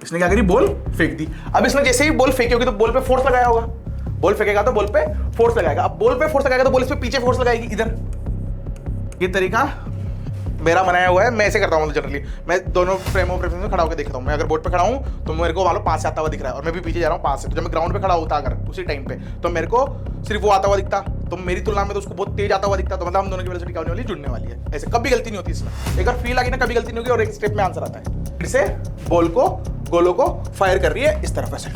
इसने क्या करी, बॉल फेंक दी। अब इसने जैसे ही बॉल फेंकी होगी तो बॉल पे फोर्स लगाया होगा, बॉल फेंकेगा तो बॉल पे फोर्स लगाएगा। अब बॉल पे फोर्स लगाएगा तो बॉल इस पे पीछे फोर्स लगाएगी इधर। ये तरीका मेरा बनाया हुआ है, मैं ऐसे करता हूँ जनरली। मैं दोनों फ्रेम ऑफ रेफरेंस में खड़ा होकर देखता हूँ। मैं अगर बोर्ड पे खड़ा हूँ तो मेरे को मान लो 5 से आता हुआ दिख रहा है और मैं भी पीछे जा रहा हूँ 5 से, तो जब मैं ग्राउंड पे खड़ा होता अगर उसी टाइम पे तो मेरे को सिर्फ वो आता हुआ दिखता, तो मेरी तुलना में तो उसको बहुत तेज आता हुआ दिखता, तो मतलब हम दोनों की वेलोसिटी क्या होने वाली, जुड़ने वाली है। ऐसे कभी गलती नहीं होती इसमें, एक बार फील आ गई ना कभी गलती नहीं होगी और एक स्टेप में आंसर आता है। फिर से बॉल को गोलों को फायर कर रही है इस तरफ से,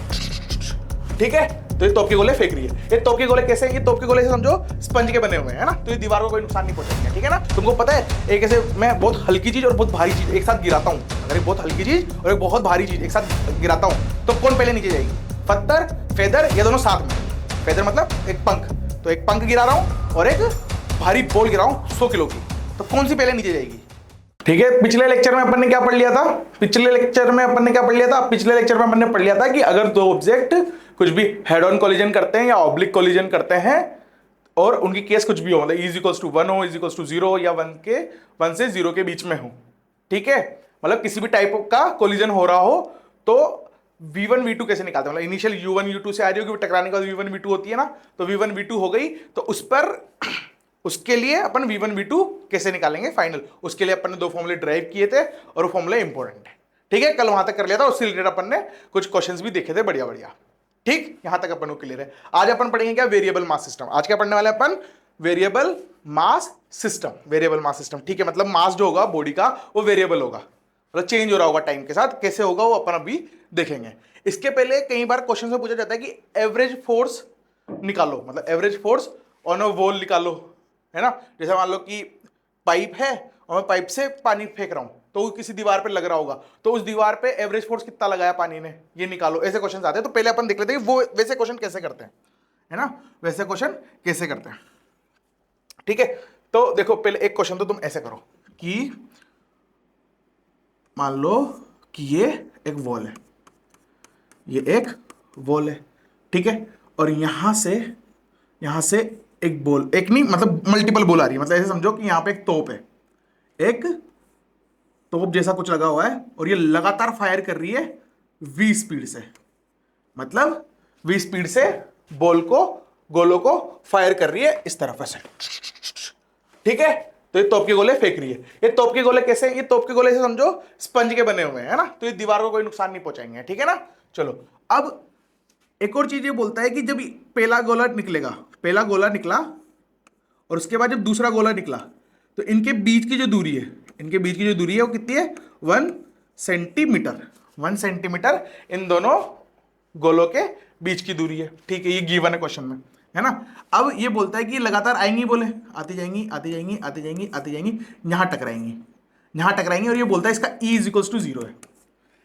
ठीक है। तो ये तोप के गोले फेंक रही है। ये तोप के गोले कैसे, ये तोप के गोले से समझो स्पंज के बने हुए हैं ना, तो ये दीवार को कोई नुकसान नहीं पहुंचाएंगे, ठीक है ना। तुमको पता है एक ऐसे मैं बहुत हल्की चीज और बहुत भारी चीज एक साथ गिराता हूँ, अगर एक बहुत हल्की चीज और एक बहुत भारी चीज एक साथ गिराता हूँ तो कौन पहले नीचे जाएगी, पत्थर फेदर, ये दोनों साथ में। फेदर मतलब एक पंख, तो एक पंख गिरा रहा हूँ और एक भारी बॉल गिरा हूँ 100 किलो की, तो कौन सी पहले नीचे जाएगी, ठीक है। पिछले लेक्चर में अपन ने क्या पढ़ लिया था, पिछले लेक्चर में अपन ने पढ़ लिया था कि अगर दो ऑब्जेक्ट कुछ भी हेड ऑन कोलिजन करते हैं या ऑब्लिक कोलिजन करते हैं और उनकी केस कुछ भी हो, मतलब इज इक्वल्स टू 1 हो, इज इक्वल्स टू 0 या 1 से 0 के बीच में हो, ठीक है। मतलब किसी भी टाइप का कोलिजन हो रहा हो तो v1 v2 कैसे निकालते हैं, मतलब इनिशियल u1 u2 से आ रही होगी, टकराने के बाद v1 v2 होती है ना, तो v1 v2 हो गई, तो उस पर उसके लिए अपन v1 v2 कैसे निकालेंगे फाइनल, उसके लिए अपन ने 2 फॉर्मूले ड्राइव किए थे और वो फॉर्मूला इंपॉर्टेंट है, ठीक है। कल वहां तक कर लिया था, उससे रिलेटेड अपन ने कुछ क्वेश्चंस भी देखे थे बढ़िया बढ़िया, ठीक। यहां तक अपन को क्लियर है। आज अपन पढ़ेंगे क्या, वेरिएबल मास सिस्टम। आज क्या पढ़ने वाले अपन, variable mass system. Variable mass system, ठीक है, मतलब मास जो होगा बॉडी का वो वेरिएबल होगा, मतलब चेंज हो रहा होगा टाइम के साथ, कैसे होगा वो अपन अभी देखेंगे। इसके पहले कई बार क्वेश्चन में पूछा जाता है कि एवरेज फोर्स निकालो, मतलब average force on a wall निकालो, है ना। जैसे मान लो कि पाइप है और मैं पाइप से पानी फेंक रहा हूं तो वो किसी दीवार पे लग रहा होगा, तो उस दीवार पे एवरेज फोर्स कितना लगाया पानी ने, ये निकालो। ऐसे क्वेश्चन आते हैं, तो पहले अपन देख लेते हैं वो वैसे क्वेश्चन कैसे करते हैं, है ना, वैसे क्वेश्चन कैसे करते हैं, ठीक है। तो देखो पहले एक क्वेश्चन तो तुम ऐसे करो कि मान लो कि ये एक वॉल है, ये एक वॉल है, ठीक है, और यहां से एक बॉल, एक नहीं मतलब मल्टीपल बॉल आ रही है, मतलब ऐसे समझो कि यहां पे एक तोप है, एक तोप जैसा कुछ लगा हुआ है और ये लगातार फायर कर रही है v स्पीड से, मतलब v स्पीड से बॉल को गोलों को फायर कर रही है इस तरफ से, ठीक है। तो ये तोप के गोले फेंक रही है। ये तोप के गोले कैसे, ये तोप के गोले से समझो स्पंज के बने हुए हैं, है ना, तो ये दीवार को कोई नुकसान नहीं पहुंचाएंगे, ठीक है ना। चलो अब एक और चीज ये बोलता है कि जब पहला गोला निकलेगा, पहला गोला निकला और उसके बाद जब दूसरा गोला निकला तो इनके बीच की जो दूरी है, इनके बीच की जो दूरी है वो कितनी है, 1 सेंटीमीटर। 1 सेंटीमीटर इन दोनों गोलों के बीच की दूरी है, ठीक है। ये गिवन है क्वेश्चन में, है ना। अब ये बोलता है कि लगातार आएंगी बोले, आती जाएंगी आती जाएंगी आती जाएंगी आती जाएंगी, यहां टकराएंगी, यहां टकराएंगी, और ये बोलता है इसका E इज इक्वल्स टू 0 है।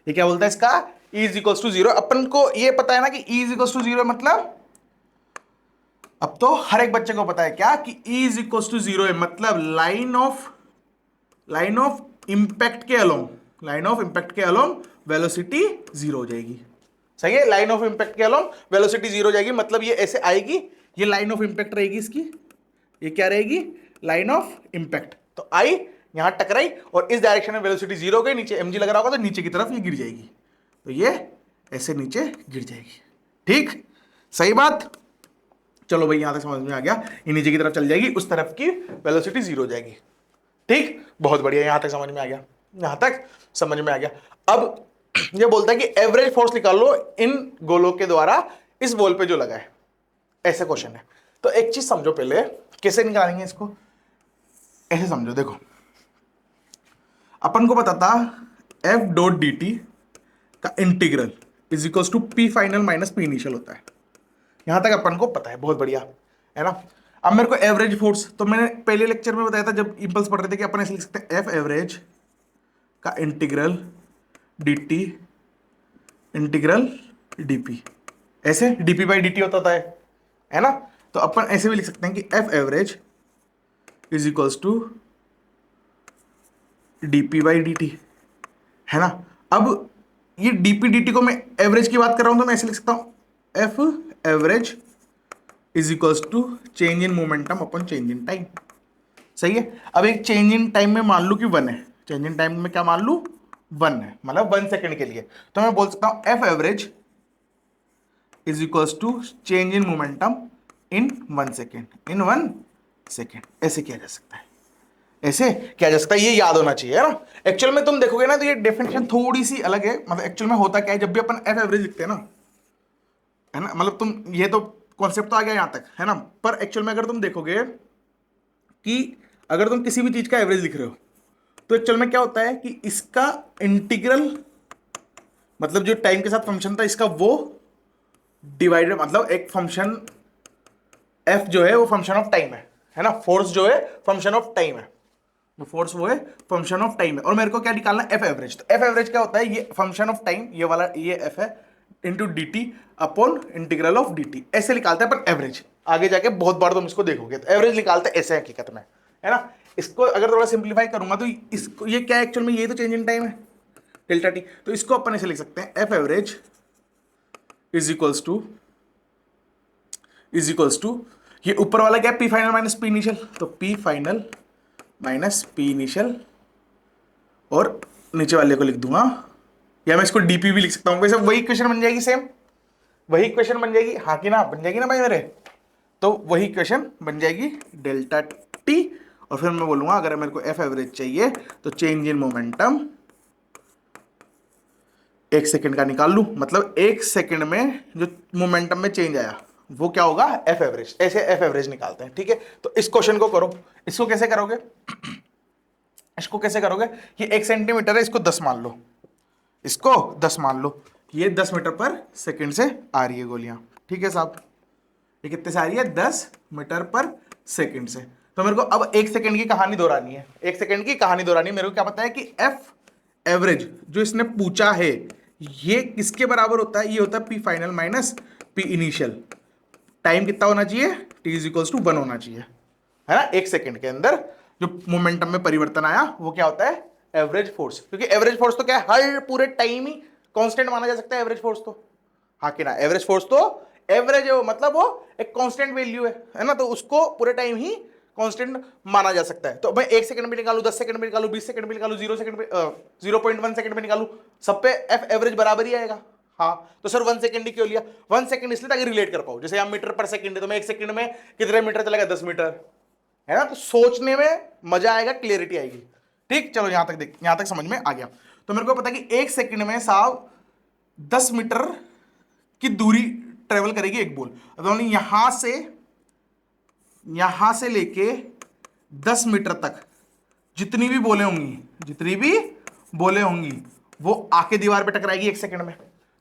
ये क्या बोलता है, इसका E इज इक्वल्स टू 0। अपन को ये पता है ना कि E इज इक्वल्स टू 0 मतलब, अब तो हर एक बच्चे को पता है क्या कि E इज इक्वल्स टू 0 है, मतलब लाइन ऑफ इंपैक्ट के अलोंग वेलोसिटी 0 हो जाएगी, सही है। लाइन ऑफ इंपैक्ट के अलोंग वेलोसिटी 0 हो जाएगी, मतलब ये ऐसे आएगी, ये लाइन ऑफ इंपैक्ट रहेगी इसकी, ये क्या रहेगी, लाइन ऑफ इंपैक्ट। तो आई यहां टकराई और इस डायरेक्शन में वेलोसिटी 0 हो गई, नीचे mg लग रहा होगा तो नीचे की तरफ ये गिर जाएगी, तो ये ऐसे नीचे गिर जाएगी, ठीक, सही बात। चलो भाई यहां तक समझ में आ गया, ये नीचे की तरफ चल जाएगी, उस तरफ की वेलोसिटी 0 हो जाएगी, ठीक, बहुत बढ़िया, यहां तक समझ में आ गया, यहां तक समझ में आ गया। अब ये बोलता है कि एवरेज फोर्स निकाल लो इन गोलों के द्वारा इस वॉल पे जो लगा है, ऐसे क्वेश्चन है। तो एक चीज समझो पहले, कैसे निकालेंगे इसको, ऐसे समझो, देखो अपन को पता था एफ डॉट डी टी का integral is equal to P final minus P initial होता है, यहां तक अपन को पता है, बहुत बढ़िया, है ना। अब मेरे को एवरेज फोर्स, तो मैंने पहले लेक्चर में बताया था जब इंपल्स पढ़ रहे थे कि अपन ऐसे लिख सकते हैं एफ एवरेज का इंटीग्रल dt इंटीग्रल dp, ऐसे dp बाई dt होता है ना। तो अपन ऐसे भी लिख सकते हैं कि f average is equals to dp by dt, है ना। अब ये dp dt को मैं एवरेज की बात कर रहा हूं तो मैं ऐसे लिख सकता हूं f average is equals to change in momentum upon change in time, सही है। अब एक चेंज इन टाइम में मान लू कि 1 है, चेंज इन टाइम में क्या मान लू, 1 है, मतलब 1 सेकेंड के लिए। तो मैं बोल सकता हूं F average is equals to change in momentum in 1 second, in 1 second. ऐसे किया जा सकता है, ऐसे किया जा सकता है, ये याद होना चाहिए, है ना। एक्चुअल में तुम देखोगे ना तो ये डेफिनेशन थोड़ी सी अलग है। मतलब एक्चुअल में होता क्या है, जब भी अपन एफ एवरेज लिखते हैं ना, है ना, मतलब तुम ये तो कॉन्सेप्ट तो आ गया यहां तक, है ना। पर एक्चुअल में अगर तुम देखोगे कि अगर तुम किसी भी चीज का एवरेज लिख रहे हो तो एक्चुअल में क्या होता है कि इसका इंटीग्रल, मतलब जो टाइम के साथ फंक्शन था इसका, वो डिवाइडेड, मतलब एक फंक्शन एफ जो है वो फंक्शन ऑफ टाइम है ना। फोर्स जो है फंक्शन ऑफ टाइम है, वो फोर्स वो है फंक्शन ऑफ टाइम है। और मेरे को क्या निकालना है, एफ एवरेज। तो एफ एवरेज क्या होता है, ये फंक्शन ऑफ टाइम, ये वाला ये एफ है into D T upon integral of D T. ऐसे निकालते हैं अपन एवरेज। आगे जाके बहुत बार तुम इसको देखोगे तो एवरेज निकालते हैं ऐसे हकीकत में, है ना। इसको अगर थोड़ा सिंप्लीफाई करूंगा तो इसको, ये क्या है एक्चुअल में, ये तो चेंज इन टाइम है डेल्टा टी। तो इसको अपन ऐसे लिख सकते हैं F average is equals to ये ऊपर वाला क्या है, P final minus P initial. तो P final minus P initial, और नीचे वाले को लिख दूंगा, या मैं इसको डीपी भी लिख सकता हूं। वैसे वही इक्वेशन बन जाएगी, सेम वही इक्वेशन बन जाएगी, हाँ कि ना, बन जाएगी ना भाई मेरे। तो वही इक्वेशन बन जाएगी डेल्टा टी, और फिर मैं बोलूंगा अगर मेरे को एफ एवरेज चाहिए तो चेंज इन मोमेंटम 1 सेकेंड का निकाल लूं। मतलब 1 सेकेंड में जो मोमेंटम में चेंज आया वो क्या होगा, एफ एवरेज। ऐसे एफ एवरेज निकालते हैं, ठीक है। तो इस क्वेश्चन को करो। इसको कैसे करोगे, इसको कैसे करोगे, ये 1 सेंटीमीटर है, इसको 10 मान लो, इसको 10 मान लो। ये 10 मीटर पर सेकंड से आ रही है गोलियां, ठीक है साहब। ये कितने से आ रही है, 10 मीटर पर सेकंड से। तो मेरे को अब 1 सेकंड की कहानी दोहरानी है, 1 सेकंड की कहानी दोहरानी है। मेरे को क्या पता है कि एफ एवरेज जो इसने पूछा है ये किसके बराबर होता है, ये होता है P final minus P initial. Time कितना होना चाहिए, टी इज इक्वल्स टू 1 होना चाहिए, है ना। 1 सेकंड के अंदर जो मोमेंटम में परिवर्तन आया वो क्या होता है, एवरेज फोर्स। क्योंकि एवरेज फोर्स तो क्या है, हर पूरे टाइम ही कांस्टेंट माना जा सकता है एवरेज फोर्स तो, हाँ कि ना। एवरेज फोर्स तो एवरेज है वो, मतलब वो एक कांस्टेंट वैल्यू है ना, तो उसको पूरे टाइम ही कांस्टेंट माना जा सकता है। तो मैं 1 सेकंड में निकालू, 10 सेकंड में निकालू, 20 सेकंड में निकालू, 0 सेकंड में 0.1 सेकंड में निकालू, सब पे एफ एवरेज बराबर ही आएगा। हाँ, तो सर 1 सेकंड ही क्यों लिया, 1 सेकंड इसलिए ताकि रिलेट कर पाओ। जैसे यहाँ मीटर पर सेकंड है तो मैं 1 सेकंड में कितने मीटर चलेगा, 10 मीटर, है ना। तो सोचने में मजा आएगा, क्लियरिटी आएगी। ठीक, चलो यहां तक देख, यहां तक समझ में आ गया। तो मेरे को पता है कि 1 सेकंड में साहब 10 मीटर की दूरी ट्रेवल करेगी एक बॉल। तो यहां से लेके 10 मीटर तक जितनी भी बोले होंगी वो आके दीवार पे टकराएगी 1 सेकंड में।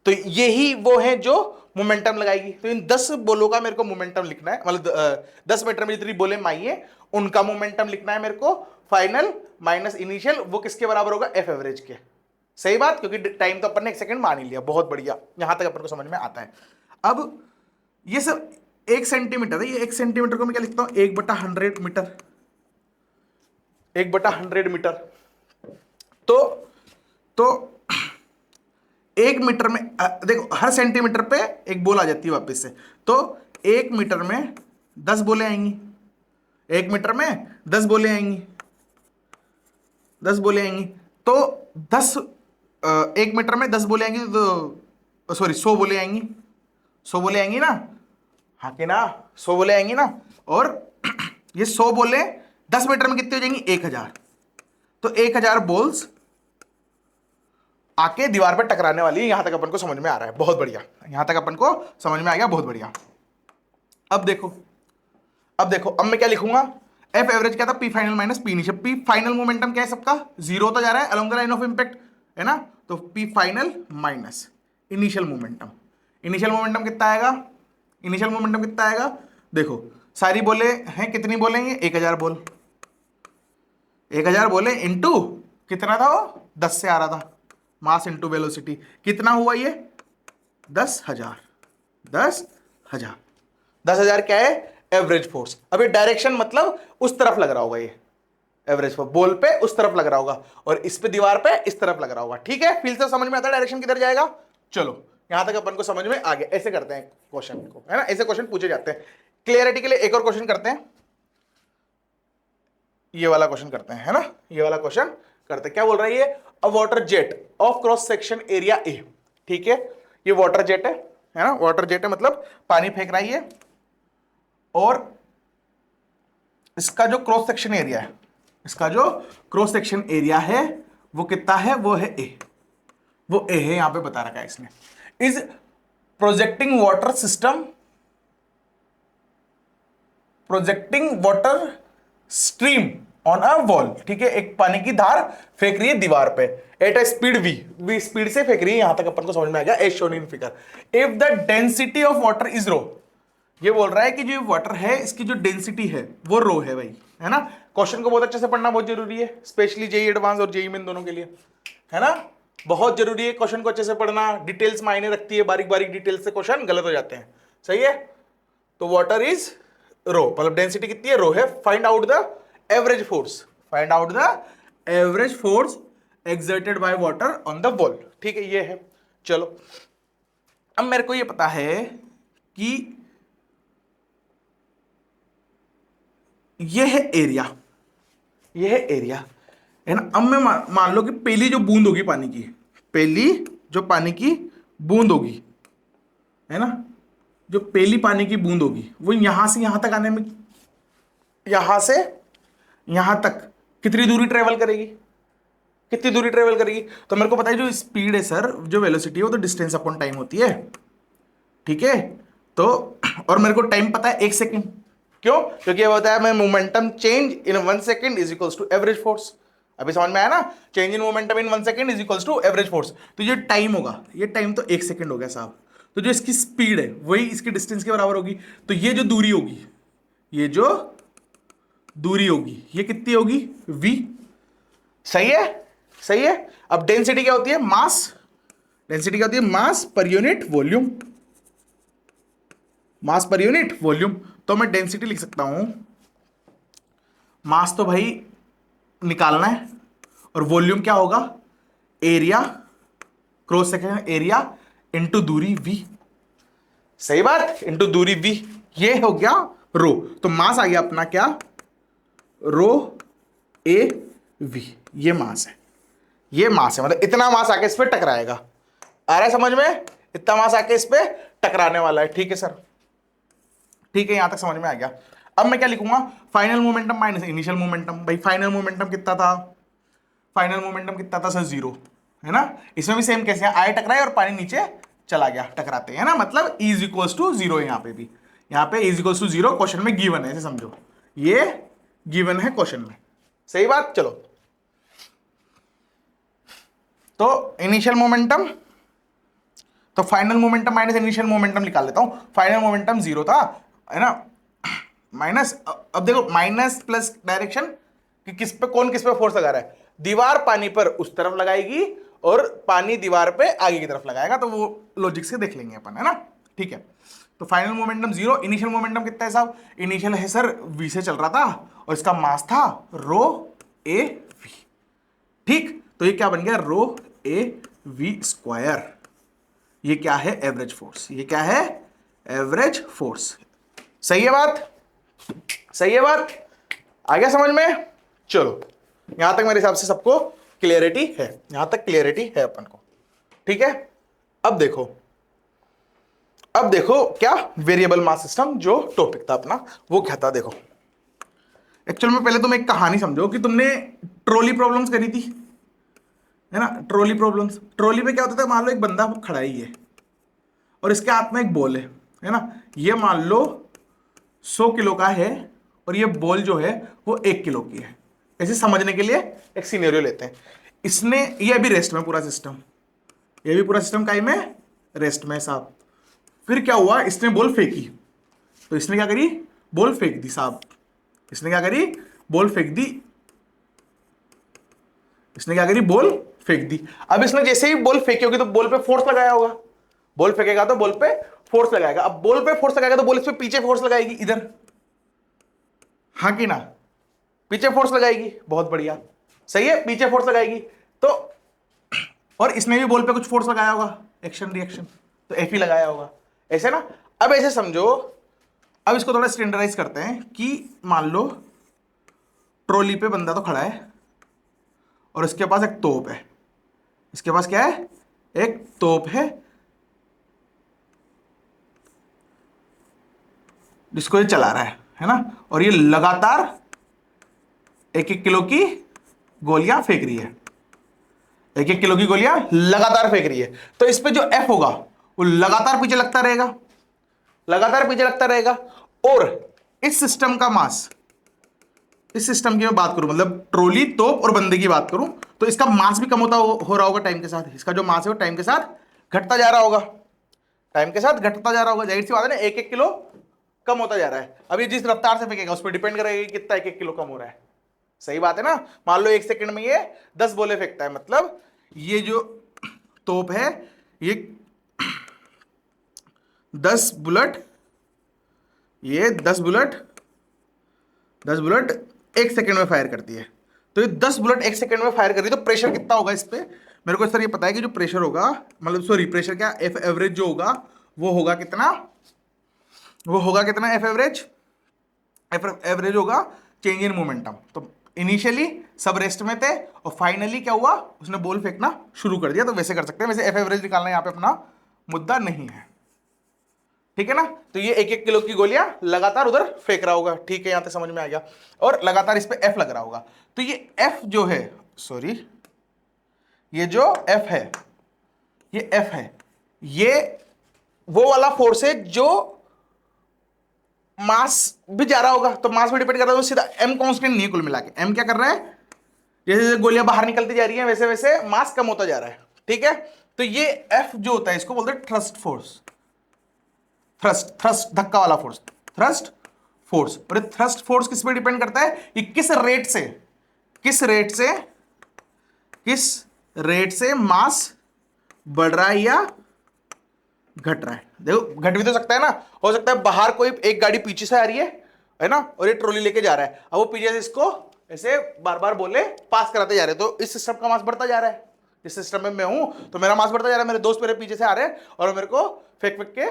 तो यही वो है जो मोमेंटम लगाएगी। तो इन 10 बोलों का मेरे को मोमेंटम लिखना है, मतलब 10 मीटर में जितनी बोले माई है उनका मोमेंटम लिखना है मेरे को, फाइनल माइनस इनिशियल। वो किसके बराबर होगा, एफ एवरेज के। सही बात, क्योंकि टाइम तो अपन ने 1 सेकंड मान ही लिया। बहुत बढ़िया, यहां तक अपन को समझ में आता है। अब ये सब 1 सेंटीमीटर है, ये 1 सेंटीमीटर को मैं क्या लिखता हूं, 1/100 मीटर, 1/100 मीटर। तो 1 मीटर में देखो हर सेंटीमीटर पे एक बोल आ जाती है वापस से। तो 1 मीटर में 10 बोले आएंगी, 1 मीटर में 10 बोले आएंगी, 10 बोले आएंगी। तो 1 मीटर में 10 बोले आएंगी, तो सॉरी 100 बोले आएंगी, 100 बोले आएंगी ना, हाँ कि ना, 100 बोले आएंगी ना। और ये 100 बोले 10 मीटर में कितनी हो जाएंगी, 1000। तो 1000 बॉल्स आके दीवार पर टकराने वाली है। यहां तक अपन को समझ में आ रहा है, बहुत बढ़िया। यहां तक अपन को समझ में आ गया, बहुत बढ़िया। अब देखो अब मैं क्या लिखूंगा, एफ एवरेज क्या था, P final minus P initial. P final momentum क्या है सबका, 0 होता जा रहा है along the line of impact, है ना। तो P final minus initial momentum. Initial momentum कितना आएगा, देखो सारी बोले हैं, कितनी बोलेंगे, 1000 बोल, 1000 बोले इंटू कितना था वो, 10 से आ रहा था, मास इंटू वेलोसिटी। कितना हुआ ये, 10,000। 10,000 क्या है, एवरेज फोर्स। अभी डायरेक्शन मतलब उस तरफ लग रहा होगा, ये एवरेज फोर्स बॉल पे उस तरफ लग रहा होगा, और इस पे दीवार पे इस तरफ लग रहा होगा। ठीक है, फील से समझ में आता है डायरेक्शन किधर जाएगा। चलो यहां तक अपन को समझ में आ गया। ऐसे करते हैं क्वेश्चन को, है ना, ऐसे क्वेश्चन पूछे जाते हैं। क्लियरिटी के लिए एक और क्वेश्चन करते हैं, ये वाला क्वेश्चन करते हैं, है ना, ये वाला क्वेश्चन करते हैं। क्या बोल रहा है ये, अ water jet of cross section area A. ठीक है, ये वाटर जेट है ना, वाटर जेट है मतलब पानी फेंक रहा है ये, और इसका जो क्रॉस सेक्शन एरिया है, इसका जो क्रॉस सेक्शन एरिया है वो कितना है, वो है ए, वो ए है, यहां पे बता रखा है इसने। Is projecting water system, projecting water stream on a wall. ठीक है, एक पानी की धार फेंक रही है दीवार पे at a speed V speed से फेंक रही है, यहां तक अपन को समझ में आ गया, as shown in figure. If the density of water is rho, ये बोल रहा है कि जो वाटर है इसकी जो डेंसिटी है वो रो है भाई, है ना। क्वेश्चन को बहुत अच्छे से पढ़ना बहुत जरूरी है, स्पेशली जेई एडवांस और जेई मेन दोनों के लिए, है ना, बहुत जरूरी है क्वेश्चन को अच्छे से पढ़ना। डिटेल्स मायने रखती है, बारीक बारीक डिटेल्स से क्वेश्चन गलत हो जाते हैं। सही है, तो वाटर इज रो, मतलब डेंसिटी कितनी है, रो है। Find out the average force, find out the average force exerted by water on the wall. ठीक है, ये है। चलो अब मेरे को ये पता है कि ये है एरिया, ये है एरिया, है ना। अब मैं मान लो कि पहली जो बूंद होगी पानी की, पहली जो पानी की बूंद होगी, है ना, जो पहली पानी की बूंद होगी वो यहां से यहां तक आने में, यहां से यहां तक कितनी दूरी ट्रेवल करेगी, कितनी दूरी ट्रेवल करेगी। तो मेरे को पता है जो स्पीड है सर, जो वेलोसिटी है वो तो डिस्टेंस अपॉन टाइम होती है। ठीक है, तो और मेरे को टाइम पता है 1 सेकेंड, क्यों, क्योंकि ये बताया मैं momentum change in 1 second is equals to average force. अभी समझ में आया ना, change in momentum in 1 second is equals to average force. तो ये टाइम होगा, ये टाइम तो 1 सेकेंड हो गया साहब, तो जो इसकी स्पीड है वही इसकी डिस्टेंस के बराबर होगी। तो ये जो दूरी होगी, ये जो दूरी होगी ये कितनी होगी, v। सही है, सही है। अब डेंसिटी क्या होती है, मास, डेंसिटी क्या होती है, मास पर यूनिट वॉल्यूम, मास पर यूनिट वॉल्यूम। तो मैं डेंसिटी लिख सकता हूं, मास तो भाई निकालना है, और वॉल्यूम क्या होगा, area, cross section area into दूरी v। सही बात, इंटू दूरी v, ये हो गया रो। तो मास आ गया अपना क्या, रो ए वी, ये मास है, ये मास है, मतलब इतना मास आके इस पे टकराएगा। आ रहा है समझ में, इतना मास आके इस पे टकराने वाला है। ठीक है सर, ठीक है, यहां तक समझ में आ गया। अब मैं क्या लिखूंगा, final momentum minus initial momentum. भाई फाइनल मोमेंटम कितना था, फाइनल मोमेंटम कितना था सर, 0, है ना। इसमें भी सेम कैसे, आए टकराए और पानी नीचे चला गया, टकराते हैं ना, मतलब इज इक्वल्स टू 0 है। यहाँ पे भी, यहाँ पे इज इक्वल्स टू 0 क्वेश्चन में गिवन है, ऐसे समझो, ये गिवन है क्वेश्चन में। सही बात। चलो तो इनिशियल मोमेंटम, तो final momentum minus initial momentum निकाल लेता हूं। फाइनल मोमेंटम 0 था, है ना, माइनस, अब देखो माइनस प्लस डायरेक्शन कि किस पे, कौन किस पे फोर्स लगा रहा है, दीवार पानी पर उस तरफ लगाएगी और पानी दीवार पे आगे की तरफ लगाएगा, तो वो लॉजिक से देख लेंगे अपन, है ना। ठीक है, तो फाइनल मोमेंटम 0, इनिशियल मोमेंटम कितना है साहब, इनिशियल है सर v से चल रहा था और इसका मास था रो ए वी। ठीक, तो ये क्या बन गया, रो ए वी स्क्वायर। ये क्या है, एवरेज फोर्स, ये क्या है, एवरेज फोर्स। सही है बात, सही है बात, आ गया समझ में। चलो यहां तक मेरे हिसाब से सबको क्लियरिटी है, यहां तक क्लियरिटी है अपन को। ठीक है, अब देखो, अब देखो क्या वेरिएबल मास सिस्टम जो टॉपिक था अपना वो क्या था। देखो एक्चुअल में पहले तुम एक कहानी समझो कि तुमने ट्रॉली प्रॉब्लम्स करी थी, है ना, ट्रॉली प्रॉब्लम्स। ट्रॉली पे क्या होता था, मान लो एक बंदा खड़ा ही है और इसके हाथ में एक बॉल है ना, ये मान लो 100 किलो का है और ये बॉल जो है वो 1 किलो की है। ऐसे समझने के लिए एक सिनेरियो लेते हैं। इसने, ये अभी रेस्ट में पूरा सिस्टम, ये भी पूरा सिस्टम का ही में रेस्ट में साहब। फिर क्या हुआ, इसने बॉल फेंकी, तो इसने क्या करी, बॉल फेंक दी साहब, इसने क्या करी, बॉल फेंक दी, इसने क्या करी, बॉल फेंक दी। अब इसने जैसे ही बॉल फेंकी होगी तो बॉल पे फोर्स लगाया होगा, बॉल फेंकेगा तो बॉल पे फोर्स लगाएगा। अब बॉल पे फोर्स लगाएगा तो बॉल इस पे पीछे फोर्स लगाएगी, इधर, हाँ कि ना, पीछे फोर्स लगाएगी, बहुत बढ़िया, सही है, पीछे फोर्स लगाएगी। तो और इसने भी बॉल पे कुछ फोर्स लगाया होगा, एक्शन रिएक्शन, तो एफ ही लगाया होगा, ऐसे ना। अब ऐसे समझो, अब इसको थोड़ा स्टैंडर्डाइज करते हैं कि मान लो ट्रॉली पे बंदा तो खड़ा है और इसके पास एक तोप है, इसके पास क्या है, एक तोप है जिसको ये चला रहा है ना, और ये लगातार 1-1 किलो की गोलियां फेंक रही है, 1-1 किलो की गोलियां लगातार फेंक रही है। तो इस पे जो एफ होगा वो लगातार पीछे लगता रहेगा, लगातार पीछे लगता रहेगा। और इस सिस्टम का मास, इस सिस्टम की मैं बात करूं, मतलब ट्रॉली, तोप और बंदे की बात करूं, तो इसका मास भी कम होता हो रहा होगा टाइम के साथ। इसका जो मास है वो टाइम के साथ घटता जा रहा होगा, टाइम के साथ घटता जा रहा होगा। जाहिर सी बात है ना, 1-1 किलो कम होता जा रहा है। अभी जिस रफ्तार से फेंकेगा उस पर डिपेंड करेगा कि कितना 1-1 किलो कम हो रहा है। सही बात है ना। मान लो 1 सेकंड में ये 10 बोले फेंकता है, मतलब ये जो तोप है ये 10 बुलेट, ये 10 बुलेट 1 सेकंड में फायर करती है। तो ये 10 बुलेट 1 सेकंड में फायर कर रही है, तो प्रेशर कितना होगा इस पे? मेरे को सर ये पता है कि जो प्रेशर होगा, मतलब सॉरी प्रेशर क्या, एफ एवरेज जो होगा वो होगा कितना, एफ एवरेज, होगा चेंज इन मोमेंटम। तो इनिशियली सब रेस्ट में थे और फाइनली क्या हुआ, उसने बॉल फेंकना शुरू कर दिया। तो वैसे कर सकते हैं, वैसे एफ एवरेज निकालना यहाँ पे अपना मुद्दा नहीं है, ठीक है ना। तो ये 1-1 किलो की गोलियां लगातार उधर फेंक रहा होगा, ठीक है, यहां तक समझ में आ गया। और लगातार इस पे एफ लग रहा होगा। तो ये एफ जो है, सॉरी ये जो एफ है, ये एफ है, ये वो वाला फोर्स है जो मास भी जा रहा होगा। तो मास भी डिपेंड कर रहा है, तो सीधा एम कांस्टेंट नहीं है कुल मिला के। एम क्या कर रहा है, जैसे जैसे गोलियां बाहर निकलती जा रही हैं वैसे वैसे मास कम होता जा रहा है, ठीक है। तो ये एफ जो होता है इसको बोलते हैं थ्रस्ट फोर्स, थ्रस्ट धक्का वाला फोर्स, थ्रस्ट फोर्स। और ये थ्रस्ट फोर्स किस पे डिपेंड करता है, ये किस रेट से मास बढ़ रहा है या घट रहा है। देखो घट भी तो सकता है ना, हो सकता है बाहर कोई एक गाड़ी पीछे से आ रही है ना, और ये ट्रॉली लेके जा रहा है, अब वो पीछे से इसको ऐसे बार बार बोले पास कराते जा रहे हैं, तो इस सिस्टम का मास बढ़ता जा रहा है। इस सिस्टम में मैं हूं तो मेरा मास बढ़ता जा रहा है, मेरे दोस्त मेरे पीछे से आ रहे हैं और मेरे को फेंक फेंक के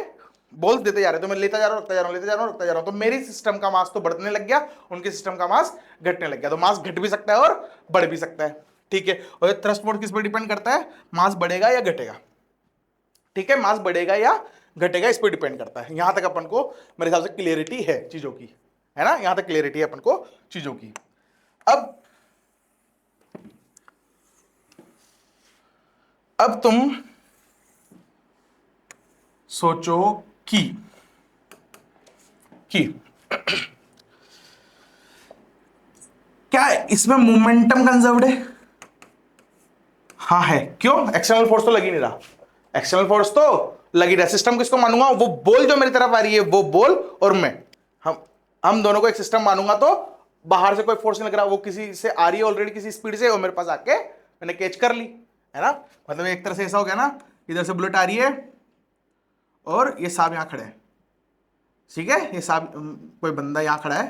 बॉल देते जा रहे हैं, तो मैं लेता जा रहा हूं, रखता जा रहा हूं, लेते जा रहा हूं, रखता जा रहा हूं। तो मेरी सिस्टम का मास तो बढ़ने लग गया, उनके सिस्टम का मास घटने लग गया। तो मास घट भी सकता है और बढ़ भी सकता है, ठीक है। और थ्रस्ट फोर्स किस पर डिपेंड करता है, मास बढ़ेगा या घटेगा, ठीक है, मास बढ़ेगा या घटेगा इस पर डिपेंड करता है। यहां तक अपन को मेरे हिसाब से क्लियरिटी है चीजों की, है ना, यहां तक क्लियरिटी है अपन को चीजों की। अब तुम सोचो कि क्या इसमें मोमेंटम कंजर्व्ड है? हाँ है। क्यों? एक्सटर्नल फोर्स तो लगी नहीं रहा, एक्सटर्नल फोर्स तो लगी रहा। सिस्टम किसको मानूंगा, वो बॉल जो मेरी तरफ आ रही है, वो बॉल और मैं, हम दोनों को एक सिस्टम मानूंगा। तो बाहर से कोई फोर्स नहीं लग रहा, वो किसी से आ रही है ऑलरेडी किसी स्पीड से, और मेरे पास आके मैंने कैच कर ली, है ना। मतलब एक तरह से ऐसा हो गया ना, इधर से बुलेट आ रही है और ये साहब यहां खड़े हैं, ठीक है, ये साहब कोई बंदा यहां खड़ा है,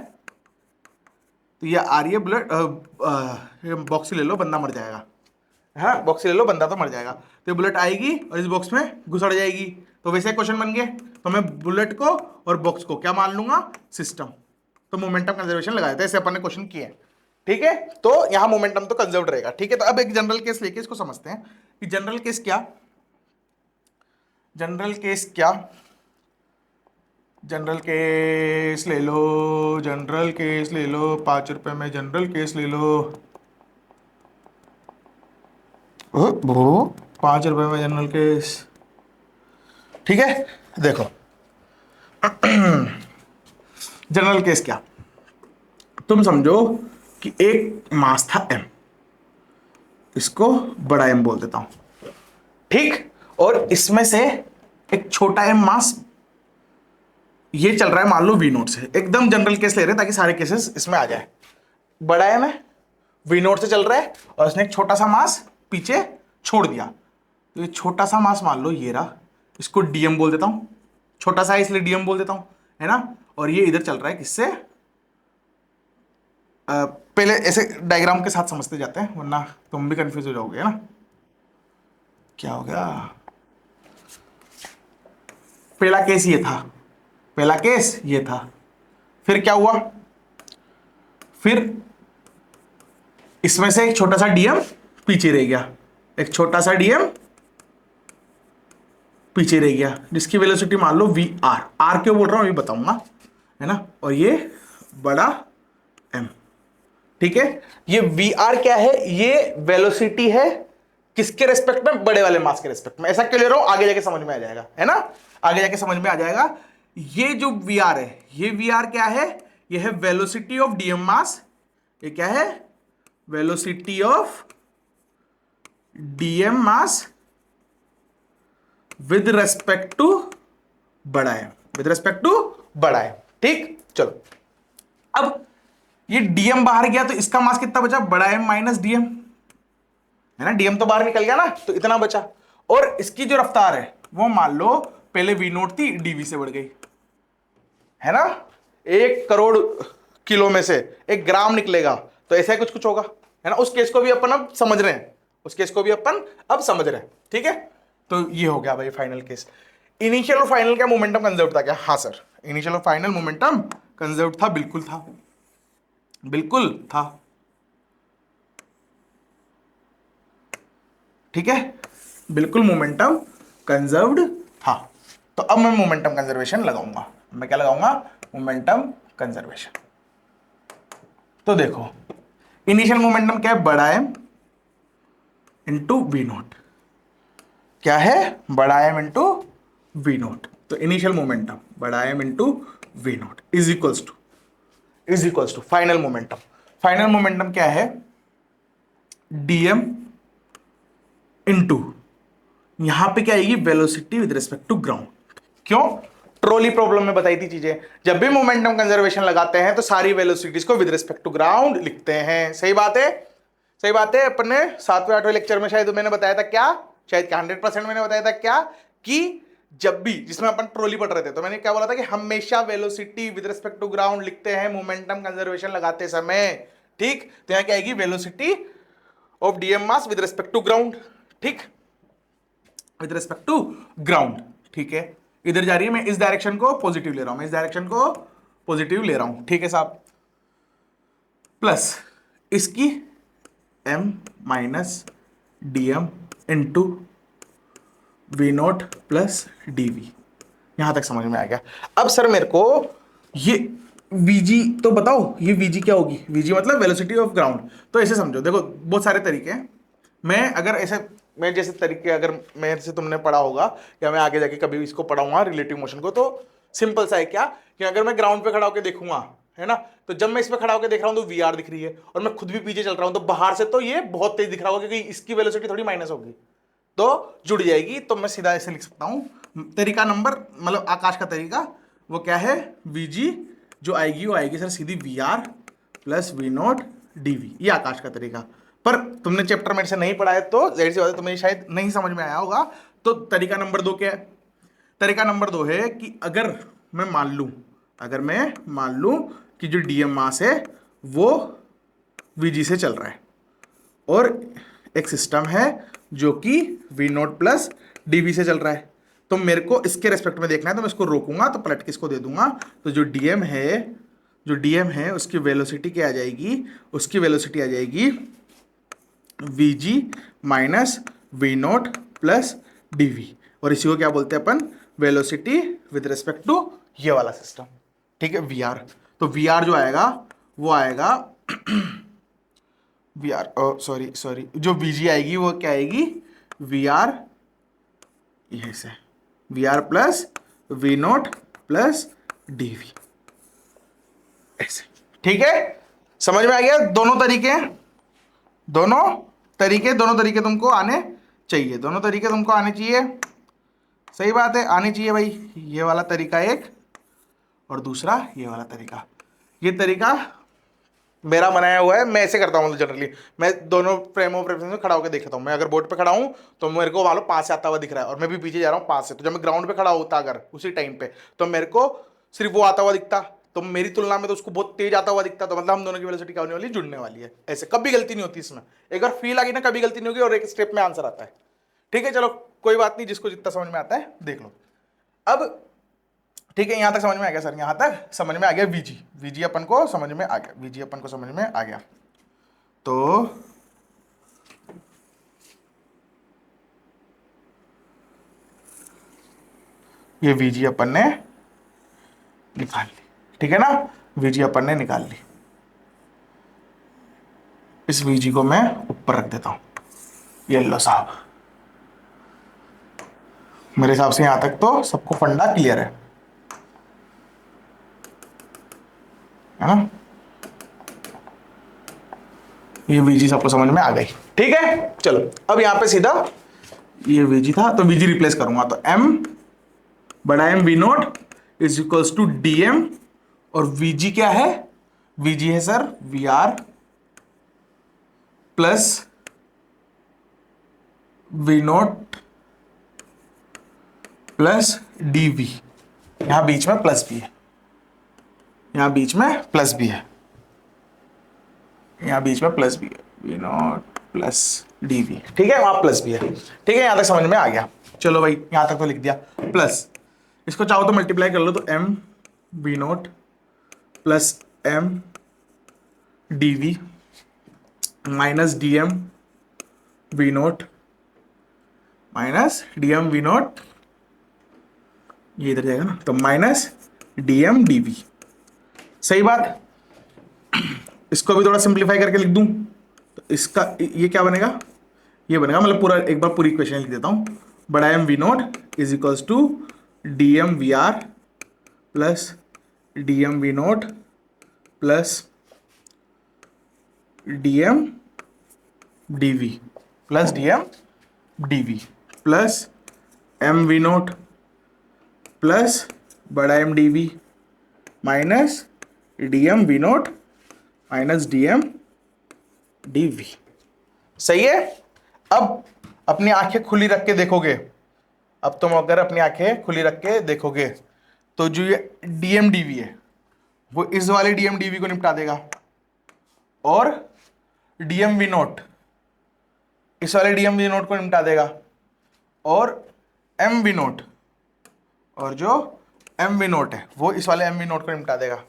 तो ये आ रही है बुलेट, बॉक्स ले लो बंदा मर जाएगा, हाँ बॉक्स ले लो बंदा तो मर जाएगा। तो ये बुलेट आएगी और इस बॉक्स में घुसड़ जाएगी। तो वैसे क्वेश्चन बन गए, तो मैं बुलेट को और बॉक्स को क्या मान लूंगा, सिस्टम। तो मोमेंटम कंजर्वेशन लगाया था, ऐसे अपन ने क्वेश्चन किए, ठीक है। तो यहां मोमेंटम तो कंजर्व रहेगा, ठीक है। तो अब एक जनरल केस लेके इसको समझते हैं कि जनरल केस क्या, जनरल केस ले लो, जनरल केस ले लो, 5 रुपए में जनरल केस ले लो, 5 रुपए में जनरल केस, ठीक है। देखो जनरल केस क्या, तुम समझो कि एक मास था m, इसको बड़ा m बोल देता हूं, ठीक। और इसमें से एक छोटा m मास ये चल रहा है मान लो v नोट से, एकदम जनरल केस ले रहे हैं ताकि सारे केसेस इसमें आ जाए। बड़ा m है, v नोट से चल रहा है और इसने एक छोटा सा मास पीछे छोड़ दिया। तो ये छोटा सा मास मान लो ये रहा, इसको dm बोल देता हूं, छोटा सा है इसलिए dm बोल देता हूं, है ना। और ये इधर चल रहा है किससे, पहले ऐसे डायग्राम के साथ समझते जाते हैं वरना तुम भी कंफ्यूज हो जाओगे, है ना। क्या हो गया, पहला केस ये था, फिर क्या हुआ, फिर इसमें से एक छोटा सा डीएम पीछे रह गया, एक छोटा सा डीएम पीछे रह गया, जिसकी वेलोसिटी मान लो वी आर। आर क्यों बोल रहा हूं ये बताऊंगा, है ना। और ये बड़ा एम, ठीक है। ये वी आर क्या है, ये वेलोसिटी है किसके रेस्पेक्ट में, बड़े वाले मास के रेस्पेक्ट में। ऐसा क्यों ले रहा हूं, आगे जाके समझ में आ जाएगा, है ना, आगे जाके समझ में आ जाएगा। ये जो वी आर है, ये वी आर क्या है, ये है वेलोसिटी ऑफ डीएम मास। ये क्या है, velocity of DM mass with respect to बड़ा एम, विद रेस्पेक्ट टू बड़ा एम, ठीक। चलो अब ये डीएम बाहर गया तो इसका मास कितना बचा, बड़ा एम माइनस डीएम, है ना। डीएम तो बाहर निकल गया ना, तो इतना बचा। और इसकी जो रफ्तार है वो मान लो पहले वी नोट थी, डीवी से बढ़ गई, है ना। 1 करोड़ किलो में से 1 ग्राम निकलेगा, तो ऐसा कुछ कुछ होगा, है ना। उस केस को भी अपन अब समझ रहे हैं, उस केस को भी अपन अब समझ रहे हैं, ठीक है। तो ये हो गया भाई फाइनल केस। इनिशियल और फाइनल का मोमेंटम कंजर्व था क्या, हाँ सर, इनिशियल और फाइनल मोमेंटम कंजर्व था, बिल्कुल था, बिल्कुल था, ठीक है, बिल्कुल मोमेंटम कंजर्व्ड था। तो अब मैं मोमेंटम कंजर्वेशन लगाऊंगा, मैं क्या लगाऊंगा, मोमेंटम कंजर्वेशन। तो देखो इनिशियल मोमेंटम क्या है, बड़ा एम इंटू वी नोट, क्या है, बड़ा एम इंटू वी नोट। तो इनिशियल मोमेंटम बड़ा M into V naught is equals to final momentum. Final momentum क्या है, डीएम इंटू, यहां पे क्या आएगी, velocity with respect to ground. क्यों, ट्रॉली प्रॉब्लम में बताई थी चीजें, जब भी मोमेंटम कंजर्वेशन लगाते हैं तो सारी वेलोसिटीज को विद रिस्पेक्ट टू ग्राउंड लिखते हैं। सही बात है, सही बात है। अपन ने 7वें 8वें लेक्चर में शायद मैंने बताया था क्या, शायद 100% मैंने बताया था क्या, कि जब भी, जिसमें अपन ट्रॉली पढ़ रहे थे, तो मैंने क्या बोला था कि हमेशा velocity with respect to ground लिखते हैं मोमेंटम कंजर्वेशन लगाते समय, ठीक। तो यहां क्या आएगी, velocity of DM mass with respect to ground, ठीक, विद रिस्पेक्ट टू ग्राउंड, ठीक है। इधर जा रही है, मैं इस डायरेक्शन को पॉजिटिव ले रहा हूं, मैं इस डायरेक्शन को पॉजिटिव ले रहा हूं, ठीक है साहब। प्लस इसकी m minus DM into V naught plus DV. यहां तक समझ में आ गया। अब सर मेरे को ये vg तो बताओ, ये vg क्या होगी, vg मतलब वेलोसिटी ऑफ ग्राउंड। तो ऐसे समझो, देखो बहुत सारे तरीके हैं। मैं अगर ऐसे, मैं जैसे तरीके अगर मेरे से तुमने पढ़ा होगा या मैं आगे जाके कभी इसको पढ़ाऊंगा रिलेटिव मोशन को, तो सिंपल सा है क्या, कि अगर मैं ग्राउंड पे खड़ा होकर देखूंगा, है ना, तो जब मैं इस पे खड़ा होकर देख रहा हूं तो वी आर दिख रही है, और मैं खुद भी पीछे चल रहा हूं, तो बाहर से तो ये बहुत तेज दिख रहा होगा, क्योंकि इसकी वेलोसिटी थोड़ी माइनस होगी, तो जुड़ जाएगी। तो मैं सीधा ऐसे लिख सकता हूं, तरीका नंबर, मतलब आकाश का तरीका, वो क्या है, वीजी जो आएगी वो आएगी सर सीधी V R plus V naught DV, ये आकाश का तरीका। पर तुमने चैप्टर मेरे से नहीं पढ़ा है, तो जाहिर सी बात है तुम्हें शायद नहीं समझ में आया होगा। तो तरीका नंबर 2 क्या है, तरीका नंबर 2 है कि अगर मैं मान लूं कि जो डीएम मास है वो वीजी से चल रहा है, और एक सिस्टम है जो कि वी नोट प्लस डीवी से चल रहा है, तो मेरे को इसके रेस्पेक्ट में देखना है, तो मैं इसको रोकूंगा, तो पलट के इसको दे दूंगा। तो जो डीएम है उसकी वेलोसिटी क्या आ जाएगी, उसकी वेलोसिटी आ जाएगी VG minus V naught plus DV, और इसी को क्या बोलते हैं अपन, वेलोसिटी विद रिस्पेक्ट टू ये वाला सिस्टम, ठीक है, वी आर। तो वी आर जो आएगा वो आएगा वी आर, सॉरी, जो वीजी आएगी वो क्या आएगी, वी आर, यही से V R plus V naught plus DV, ऐसे, ठीक है। समझ में आ गया, दोनों तरीके तुमको आने चाहिए, दोनों तरीके तुमको आने चाहिए, सही बात है, आने चाहिए भाई। ये वाला तरीका एक, और दूसरा ये वाला तरीका। ये तरीका मेरा बनाया हुआ है, मैं ऐसे करता हूँ जनरली, मैं दोनों फ्रेम ऑफ रेफरेंस में खड़ा होकर देखता हूँ। मैं अगर बोर्ड पे खड़ा हूँ तो मेरे को मान लो 5 से आता हुआ दिख रहा है, और मैं भी पीछे जा रहा हूँ 5 से, तो जब मैं ग्राउंड पे खड़ा होता अगर उसी टाइम पे, तो मेरे को सिर्फ वो आता हुआ दिखता, तो मेरी तुलना में तो उसको बहुत तेज आता हुआ दिखता, तो मतलब हम दोनों की वेलोसिटी क्या होने वाली, जुड़ने वाली है। ऐसे कभी गलती नहीं होती इसमें, एक बार फील आ गई ना, कभी गलती नहीं होगी, और एक स्टेप में आंसर आता है, ठीक है। चलो कोई बात नहीं, जिसको जितना समझ में आता है देख लो। अब ठीक है, यहां तक समझ में आ गया सर, यहां तक समझ में आ गया। वीजी अपन को समझ में आ गया, तो ये वीजी अपन ने निकाल ली, ठीक है ना, वीजी अपन ने निकाल ली। इस वीजी को मैं ऊपर रख देता हूं, ये लो साहब। मेरे हिसाब से यहां तक तो सबको फंडा क्लियर है ना। ये वीजी सबको समझ में आ गई, ठीक है। चलो अब यहां पे सीधा ये वीजी था तो वीजी रिप्लेस करूंगा, तो एम बड़ा M V naught is equals to D M, और वीजी क्या है, वीजी है sir V R plus V naught plus D V. यहां बीच में प्लस भी है, यहां बीच में प्लस भी है, यहां बीच में प्लस भी है, V naught plus D V, ठीक है, वहां प्लस भी है, ठीक है। यहां तक समझ में आ गया। चलो भाई यहां तक तो लिख दिया, प्लस इसको चाहो तो मल्टीप्लाई कर लो, तो M V naught plus M D V minus D M V naught minus D M V naught, ये इधर जाएगा ना, तो minus D M D V. सही बात। इसको भी थोड़ा सिंप्लीफाई करके लिख दूं तो इसका ये क्या बनेगा, ये बनेगा, मतलब पूरा एक बार पूरी इक्वेशन लिख देता हूं, बड़ा M V naught is equals to D M V R plus D M V naught plus D M D V plus D M D V plus M V naught plus बड़ा M D V minus D M V naught minus D M D V. सही है। अब अपनी आंखें खुली रख के देखोगे, अब तुम अगर अपनी आंखें खुली रख के देखोगे तो जो ये डी एम डी वी है वो इस वाले डी एम डी वी को निपटा देगा, और डी एम वी नोट इस वाले डी एम वी नोट को निपटा देगा, और एम वी नोट, और जो एम वी नोट है वो इस वाले एम वी नोट को निपटा देगा।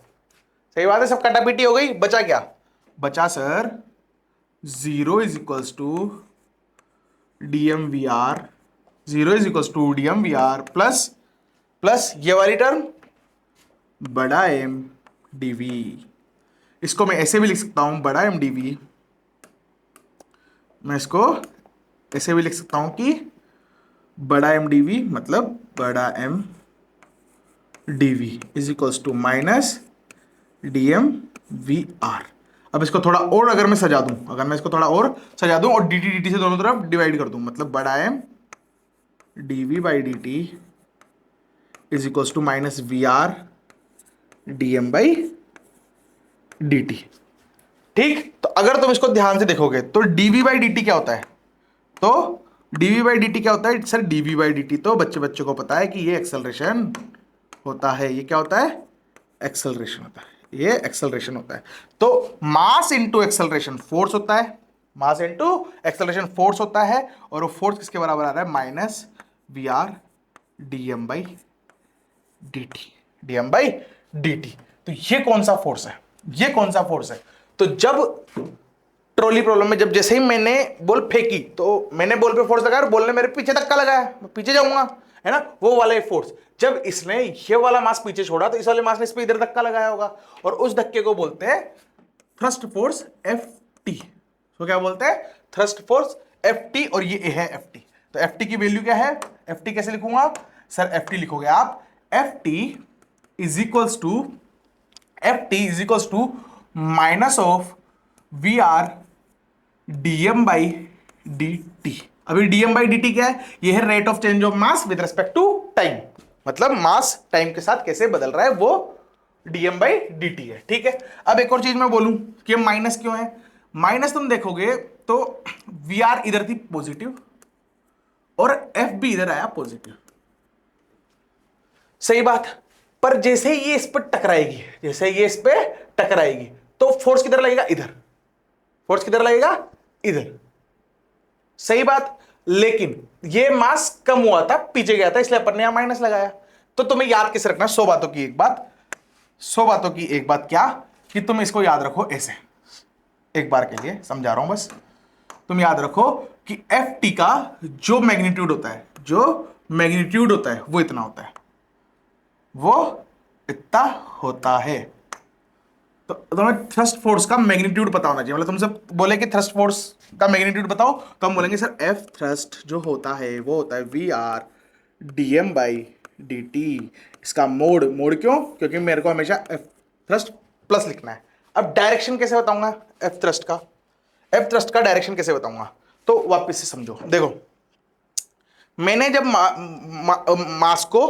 सही बात है। सब कटापीटी हो गई, बचा क्या, बचा sir zero is equals to D M V R, zero is equals to D M V R plus plus ये वाली टर्म बड़ा एम डी वी। इसको मैं ऐसे भी लिख सकता हूं, बड़ा एम डी वी, मैं इसको ऐसे भी लिख सकता हूं कि बड़ा एम डी वी मतलब बड़ा M D V is equals to minus D M V R. अब इसको थोड़ा और अगर मैं सजा दूं, अगर मैं इसको थोड़ा और सजा दूं और डी टी डी टी से दोनों तरफ डिवाइड कर दूं, मतलब बड़ा M D V by D T is equals to minus V R D M by D T. ठीक, तो अगर तुम इसको ध्यान से देखोगे तो डीवी बाई डी टी क्या होता है, तो डीवी बाई डी टी क्या होता है sir, DV by D T तो बच्चे को पता है कि ये एक्सेलरेशन होता है। ये क्या होता है, एक्सेलरेशन होता है, ये एक्सेलरेशन होता है। तो मास इनटू एक्सेलरेशन फोर्स होता है, मास इनटू एक्सेलरेशन फोर्स होता है, और वो फोर्स किसके बराबर आ रहा है, minus V R D M by D T, D M by D T. तो ये कौन सा फोर्स है, ये कौन सा फोर्स है, तो जब ट्रॉली प्रॉब्लम में जब जैसे ही मैंने बॉल फेंकी तो मैंने बॉल पे फोर्स लगाया और बॉल ने मेरे पीछे धक्का लगाया, मैं पीछे जाऊंगा, है ना, वो वाला फोर्स। जब इसने ये वाला मास पीछे छोड़ा तो इस वाले मास ने इस पे इधर धक्का लगाया होगा, और उस धक्के को बोलते हैं थ्रस्ट फोर्स एफ टी। तो क्या बोलते हैं, थ्रस्ट फोर्स एफ टी, और ये है एफ टी। तो एफ टी की वैल्यू क्या है, एफ टी कैसे लिखूंगा सर, एफ टी लिखोगे आप F T is equals to minus of V R D M by D T. अभी डीएम बाई डी टी क्या है, ये है rate of change of mass with respect to time, मतलब मास टाइम के साथ कैसे बदल रहा है वो डीएम बाई डी टी है। ठीक है, अब एक और चीज मैं बोलूं कि माइनस क्यों है, माइनस तुम देखोगे तो वी आर इधर थी पॉजिटिव और एफ भी इधर आया पॉजिटिव, सही बात। पर जैसे ही ये इस पर टकराएगी, जैसे ये इस पे टकराएगी तो फोर्स किधर लगेगा, इधर, फोर्स किधर लगेगा, इधर, सही बात। लेकिन ये मास कम हुआ था, पीछे गया था, इसलिए अपन ने यहां माइनस लगाया। तो तुम्हें याद कैसे रखना, 100 बातों की एक बात, 100 बातों की एक बात क्या, कि तुम इसको याद रखो ऐसे, एक बार के लिए समझा रहा हूं बस। तुम याद रखो कि एफ टी का जो मैग्नीट्यूड होता है, जो मैग्नीट्यूड होता है वो इतना होता है, वो इतना होता है। तो तुम्हें थ्रस्ट फोर्स का मैग्नीट्यूड पता होना चाहिए। मतलब तुमसे बोले कि थ्रस्ट फोर्स का मैग्नीट्यूड बताओ, तो हम बोलेंगे सर एफ थ्रस्ट जो होता है वो होता है V R D M by D T. इसका मोड, मोड क्यों? क्योंकि मेरे को हमेशा एफ थ्रस्ट प्लस लिखना है। अब डायरेक्शन कैसे बताऊंगा एफ थ्रस्ट का? एफ थ्रस्ट का डायरेक्शन कैसे बताऊंगा? तो वापस से समझो, देखो मैंने जब मास को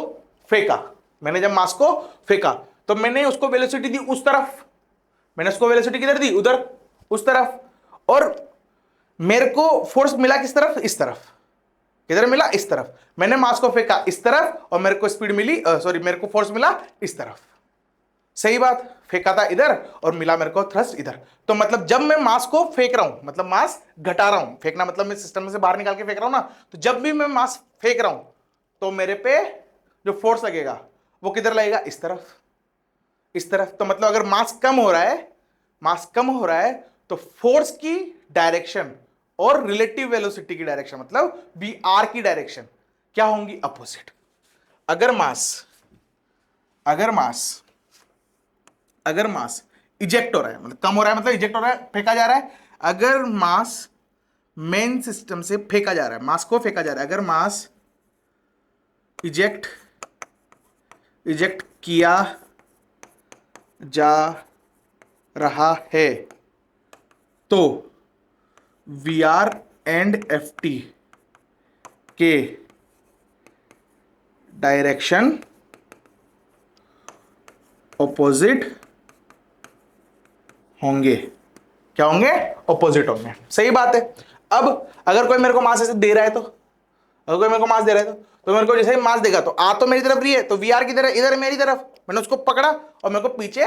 फेंका, मैंने जब मास को फेंका तो मैंने उसको वेलोसिटी दी उस तरफ, मैंने उसको वेलोसिटी किधर दी? उधर, उस तरफ। और मेरे को फोर्स मिला किस तरफ? इस तरफ। किधर मिला? इस तरफ। मैंने मास को फेंका इस तरफ और मेरे को स्पीड मिली, सॉरी मेरे को फोर्स मिला इस तरफ। सही बात, फेंका था इधर और मिला मेरे को थ्रस्ट इधर। तो मतलब जब मैं मास को फेंक रहा हूं, मतलब मास घटा रहा हूं, फेंकना मतलब मैं सिस्टम में से बाहर निकाल के फेंक रहा हूं ना, तो जब भी मैं मास फेंक रहा हूं तो मेरे पे जो फोर्स लगेगा वो किधर लगेगा? इस तरफ, इस तरफ। तो मतलब अगर मास कम हो रहा है, मास कम हो रहा है तो फोर्स की डायरेक्शन और रिलेटिव वेलोसिटी की डायरेक्शन मतलब वी आर की डायरेक्शन क्या होंगी? अपोजिट। अगर मास, अगर मास, अगर मास इजेक्ट हो रहा है, मतलब कम हो रहा है, मतलब इजेक्ट हो रहा है, फेंका जा रहा है। अगर मास मेन सिस्टम से फेंका जा रहा है, मास को फेंका जा रहा है, अगर मास इजेक्ट इजेक्ट किया जा रहा है तो V R and F T के डायरेक्शन ऑपोजिट होंगे। क्या होंगे? ऑपोजिट होंगे। सही बात है। अब अगर कोई मेरे को मास ऐसे दे रहा है तो, अगर कोई मेरे को मास दे रहा है तो मेरे को जैसे ही मास देगा तो आ तो मेरी तरफ रही है, तो वी आर किधर है? इधर है मेरी तरफ। मैंने उसको पकड़ा और मेरे को पीछे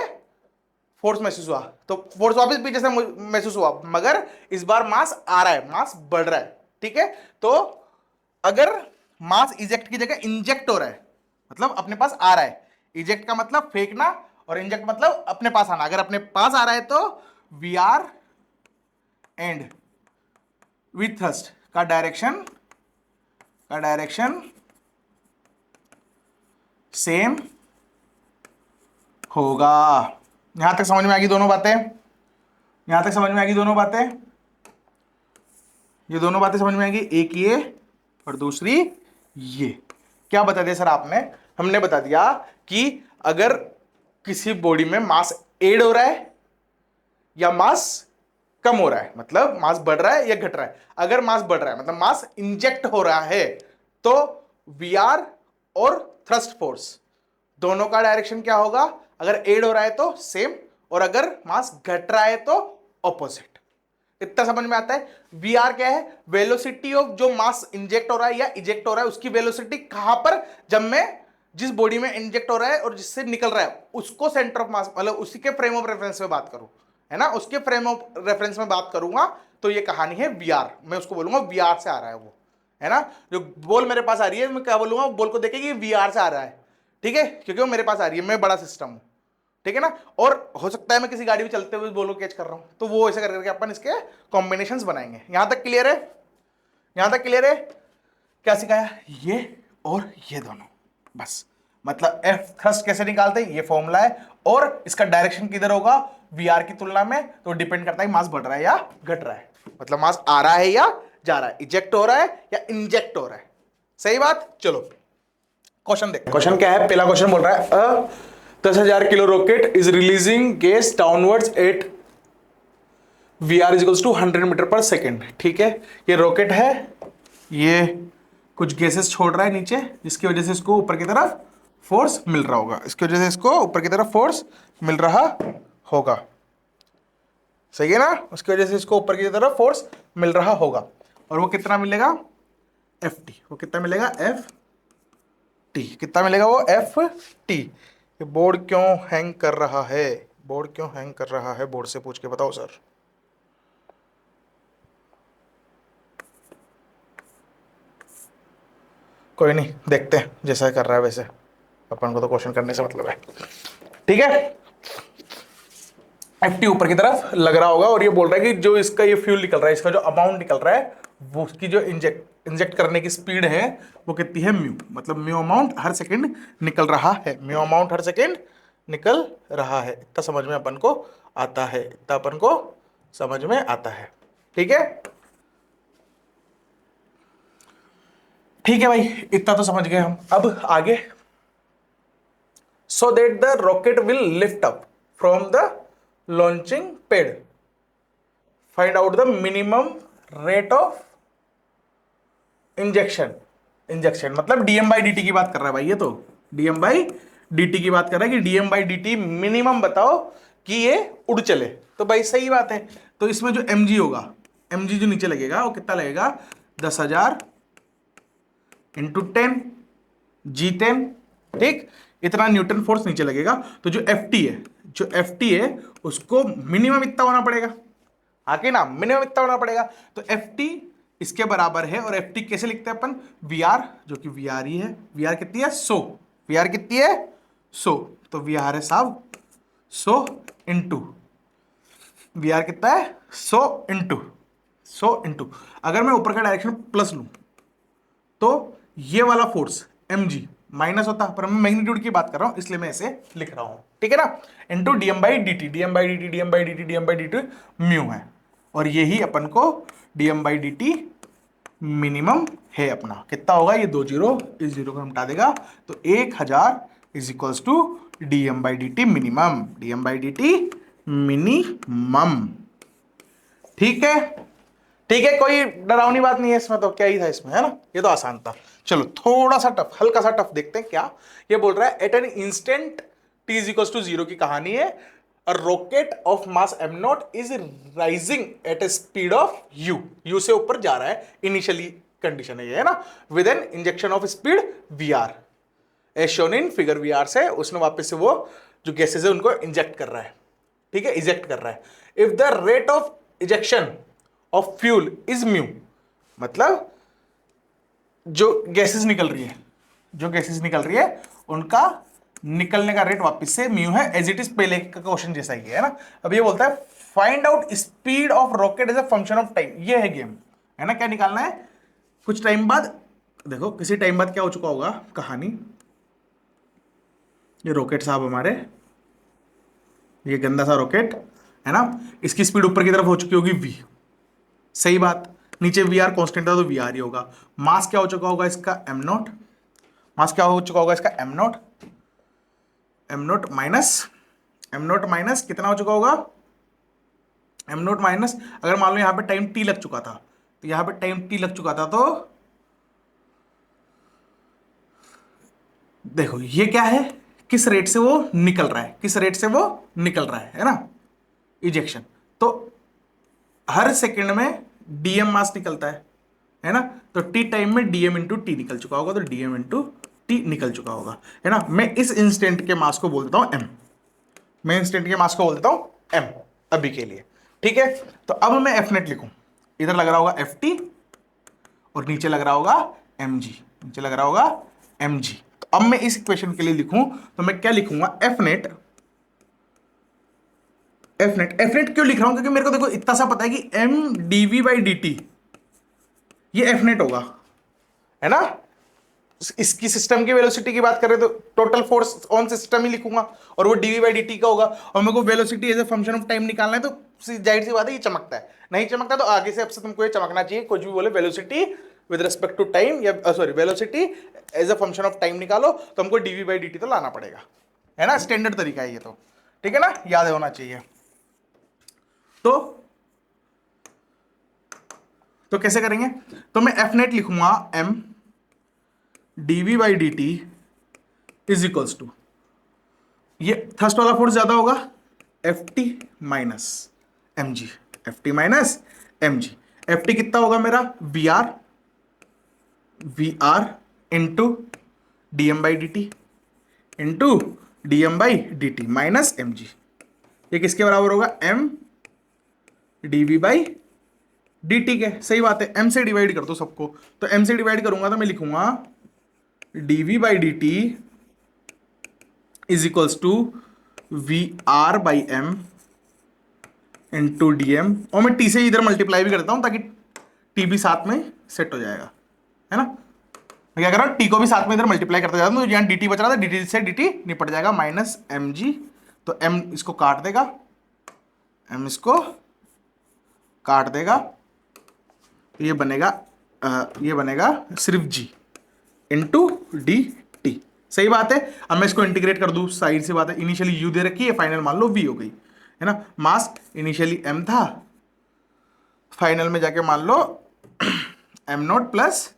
फोर्स महसूस हुआ, तो फोर्स वापस पीछे से महसूस हुआ, मगर इस बार मास आ रहा है, मास बढ़ रहा है। ठीक है, तो अगर मास इजेक्ट की जगह इंजेक्ट हो रहा है, मतलब अपने पास आ रहा है, इजेक्ट का मतलब फेंकना और इंजेक्ट मतलब अपने पास आना। अगर अपने पास आ रहा है तो V R and with thrust का डायरेक्शन सेम होगा। यहां तक समझ में आ गई दोनों बातें? यहां तक समझ में आ गई दोनों बातें? ये दोनों बातें समझ में आ गई, एक ये और दूसरी ये। क्या बता दिया सर आपने? हमने बता दिया कि अगर किसी बॉडी में मास ऐड हो रहा है या मास कम हो रहा है, मतलब मास बढ़ रहा है या घट रहा है। अगर मास बढ़ रहा है मतलब मास इंजेक्ट हो रहा है तो वी आर और थ्रस्ट फोर्स दोनों का डायरेक्शन क्या होगा? अगर ऐड हो रहा है तो सेम, और अगर मास घट रहा है तो ऑपोजिट। इतना समझ में आता है? वी आर क्या है? वेलोसिटी ऑफ जो मास इंजेक्ट हो रहा है या इजेक्ट हो रहा है उसकी वेलोसिटी कहां पर, जब मैं जिस बॉडी में इंजेक्ट हो रहा है और जिससे निकल रहा है उसको सेंटर ऑफ मास, मतलब उसी के फ्रेम ऑफ रेफरेंस में बात करूं, है ना, उसके फ्रेम ऑफ रेफरेंस में बात करूंगा तो ये कहानी है वी आर। मैं उसको बोलूंगा वी आर से आ रहा है वो, है ना। जो बॉल मेरे पास आ रही है मैं क्या बोलूंगा? बॉल को देखेगी वी आर से आ रहा है, ठीक है, क्योंकि वो मेरे पास आ रही है, मैं बड़ा सिस्टम हूं, ठीक है ना। और हो सकता है मैं किसी गाड़ी में चलते हुए बॉल को कैच कर रहा हूं, तो वो ऐसे करके अपन इसके कॉम्बिनेशंस बनाएंगे। यहां तक क्लियर है? यहां तक क्लियर है? क्या सिखाया? ये और ये दोनों, बस। मतलब एफ थ्रस्ट कैसे निकालते हैं, ये फॉर्मूला है, और इसका डायरेक्शन किधर होगा वी आर की तुलना में, तो डिपेंड करता है मास बढ़ रहा है या घट रहा है, मतलब मास आ रहा है या जा रहा है, इजेक्ट हो रहा है या इंजेक्ट हो रहा है। सही बात। चलो क्वेश्चन देखते हैं। क्वेश्चन क्या है? पहला क्वेश्चन बोल रहा है 10,000 kilo rocket is releasing gas downwards at V R is two 100 metre per second. ठीक है, ये रॉकेट है, ये कुछ गैसेस छोड़ रहा है नीचे, जिसकी वजह से इसको ऊपर की तरफ फोर्स मिल रहा होगा, इसकी वजह से इसको ऊपर की तरफ फोर्स मिल रहा होगा। सही है ना? उसकी वजह से इसको ऊपर की तरफ फोर्स मिल रहा होगा, और वो कितना मिलेगा? F T. वो कितना मिलेगा? F T. कितना मिलेगा वो? F T. ये बोर्ड क्यों हैंग कर रहा है? बोर्ड क्यों हैंग कर रहा है? बोर्ड से पूछ के बताओ सर। कोई नहीं, देखते हैं, जैसा कर रहा है वैसे, अपन को तो क्वेश्चन करने से मतलब है। ठीक है, एफ टी ऊपर की तरफ लग रहा होगा, और ये बोल रहा है कि जो इसका ये फ्यूल निकल रहा है, इसका जो अमाउंट निकल रहा है वो उसकी जो इंजेक्ट इंजेक्ट करने की स्पीड है वो कितनी है, म्यू, मतलब म्यू अमाउंट हर सेकंड निकल रहा है, म्यू अमाउंट हर सेकंड निकल रहा है। इतना समझ में अपन को आता है, इतना अपन को समझ में आता है। ठीक है, ठीक है भाई, इतना तो समझ गए हम। अब आगे, so that the rocket will lift up from the launching pad, find out the minimum rate of injection. Injection मतलब डीएम बाई डी की बात कर रहा है भाई, ये तो डीएम बाई डी की बात कर रहा है कि डीएम बाई डी मिनिमम बताओ कि ये उड़ चले। तो भाई सही बात है, तो इसमें जो mg होगा, mg जो नीचे लगेगा वो कितना लगेगा, 10,000 इंटू 10 G10, ठीक, इतना न्यूटन फोर्स नीचे लगेगा। तो जो एफ टी है उसको मिनिमम इतना होना पड़ेगा, आके ना मिनिमम इतना होना पड़ेगा। तो एफ टी इसके बराबर है, और एफ टी कैसे लिखते हैं अपन, वी आर, जो कि वी आर ही है। वी आर कितनी है, 100, वी आर कितनी है 100, तो वी आर है साहब 100 इंटू, वी आर कितना है 100 इंटू, अगर मैं ऊपर का डायरेक्शन प्लस लूं तो ये वाला फोर्स mg माइनस होता, पर मैं मैग्नीट्यूड की बात कर रहा हूं इसलिए मैं ऐसे लिख रहा हूं, ठीक है ना, into DM by D T, DM by D T, DM by D T, DM by D T mu है, और यही अपन को DM by D T minimum है अपना। कितना होगा, ये 2 जीरो, इस जीरो को हटा देगा, तो 1000 is equals to DM by D T minimum, DM by D T minimum. ठीक है, ठीक है, कोई डरावनी बात नहीं है इसमें, तो क्या ही था इसमें, है ना, ये तो आसान था। चलो थोड़ा सा टफ, हल्का सा टफ देखते हैं। क्या ये बोल रहा है, at an instant t is equals to 0 की कहानी है, a rocket of mass m naught is rising at a speed of u से ऊपर जा रहा है, इनिशियली कंडीशन है ये, है ना, with an injection of speed vr as shown in figure vr से उसने वापस से वो जो गैसेज है उनको इंजेक्ट कर रहा है, ठीक है, इजेक्ट कर रहा है। If the rate of ejection of fuel is mu, मतलब जो गैसेस निकल रही है, उनका निकलने का रेट वापस से म्यू है, एज इट इज पहले का क्वेश्चन जैसा ही है ना। अब ये बोलता है find out speed of rocket as a function of time, ये है गेम, है ना। क्या निकालना है, कुछ टाइम बाद, देखो किसी टाइम बाद क्या हो चुका होगा कहानी, ये रॉकेट साहब हमारे, ये गंदा सा रॉकेट है ना, इसकी स्पीड ऊपर की तरफ हो चुकी होगी v, सही बात, नीचे वी आर कॉन्स्टेंट था तो वी आर ही होगा। मास क्या हो चुका होगा इसका m नॉट, मास क्या हो चुका होगा इसका m नॉट माइनस कितना हो चुका होगा, m नॉट माइनस, अगर मान लो यहां पे टाइम t लग चुका था, तो यहां पे टाइम t लग चुका था, तो देखो ये क्या है, किस रेट से वो निकल रहा है ना, इजेक्शन। तो हर सेकंड में डीएम मास निकलता है ना, तो टी टाइम में डीएम इंटू टी निकल चुका होगा, तो डीएम इंटू टी निकल चुका होगा, है ना। मैं इस इंस्टेंट के मास को बोल देता हूं एम, अभी के लिए, ठीक है। तो अब मैं एफ नेट लिखूं, इधर लग रहा होगा एफ टी और नीचे लग रहा होगा एम जी, तो अब मैं इस इक्वेशन के लिए लिखूं तो मैं क्या लिखूंगा, एफ नेट क्यों लिख रहा हूं, क्योंकि मेरे को देखो इतना सा पता है कि m dv by D T ये एफ नेट होगा, है ना। इसकी सिस्टम की वेलोसिटी की बात करें तो टोटल फोर्स ऑन सिस्टम ही लिखूंगा, और वो dv बाई डी टी का होगा, और मेरे को velocity as a function of time निकालना है, तो जाहिर सी बात है ये चमकता है, नहीं चमकता तो आगे से अब से तुमको ये चमकना चाहिए, कुछ भी बोले velocity with respect to time, या sorry velocity as a function of time निकालो, तो हमको dv बाई डी टी तो लाना पड़ेगा, है ना, स्टैंडर्ड तरीका है ये, तो ठीक है ना, याद होना चाहिए। तो कैसे करेंगे, तो मैं एफ नेट लिखूंगा m dv by D T is equals to, ये थर्स्ट वाला फोर्स ज्यादा होगा, F T minus M G, F T कितना होगा मेरा, V R into DM by D T minus M G, ये किसके बराबर होगा, m dv by D T के, सही बात है, m से डिवाइड कर दो सबको, तो m से डिवाइड करूंगा तो मैं लिखूंगा dv by D T is equals to V R by M into D M, और मैं t से इधर मल्टीप्लाई भी करता हूं ताकि t भी साथ में सेट हो जाएगा, है ना। मैं क्या कर रहा हूँ, टी को भी साथ में इधर मल्टीप्लाई करता जाता हूँ, तो यहाँ डी टी बच रहा था, डी टी से डी टी निपट जाएगा, माइनस एम जी, तो एम इसको काट देगा, एम इसको काट देगा, ये बनेगा सिर्फ जी इंटू डी टी। सही बात है। अब मैं इसको इंटीग्रेट कर दूं, साइड से बात है, इनिशियली यू दे रखी है, फाइनल मान लो वी हो गई, है ना। मास इनिशियली एम था, फाइनल में जाके मान लो एम नोट प्लस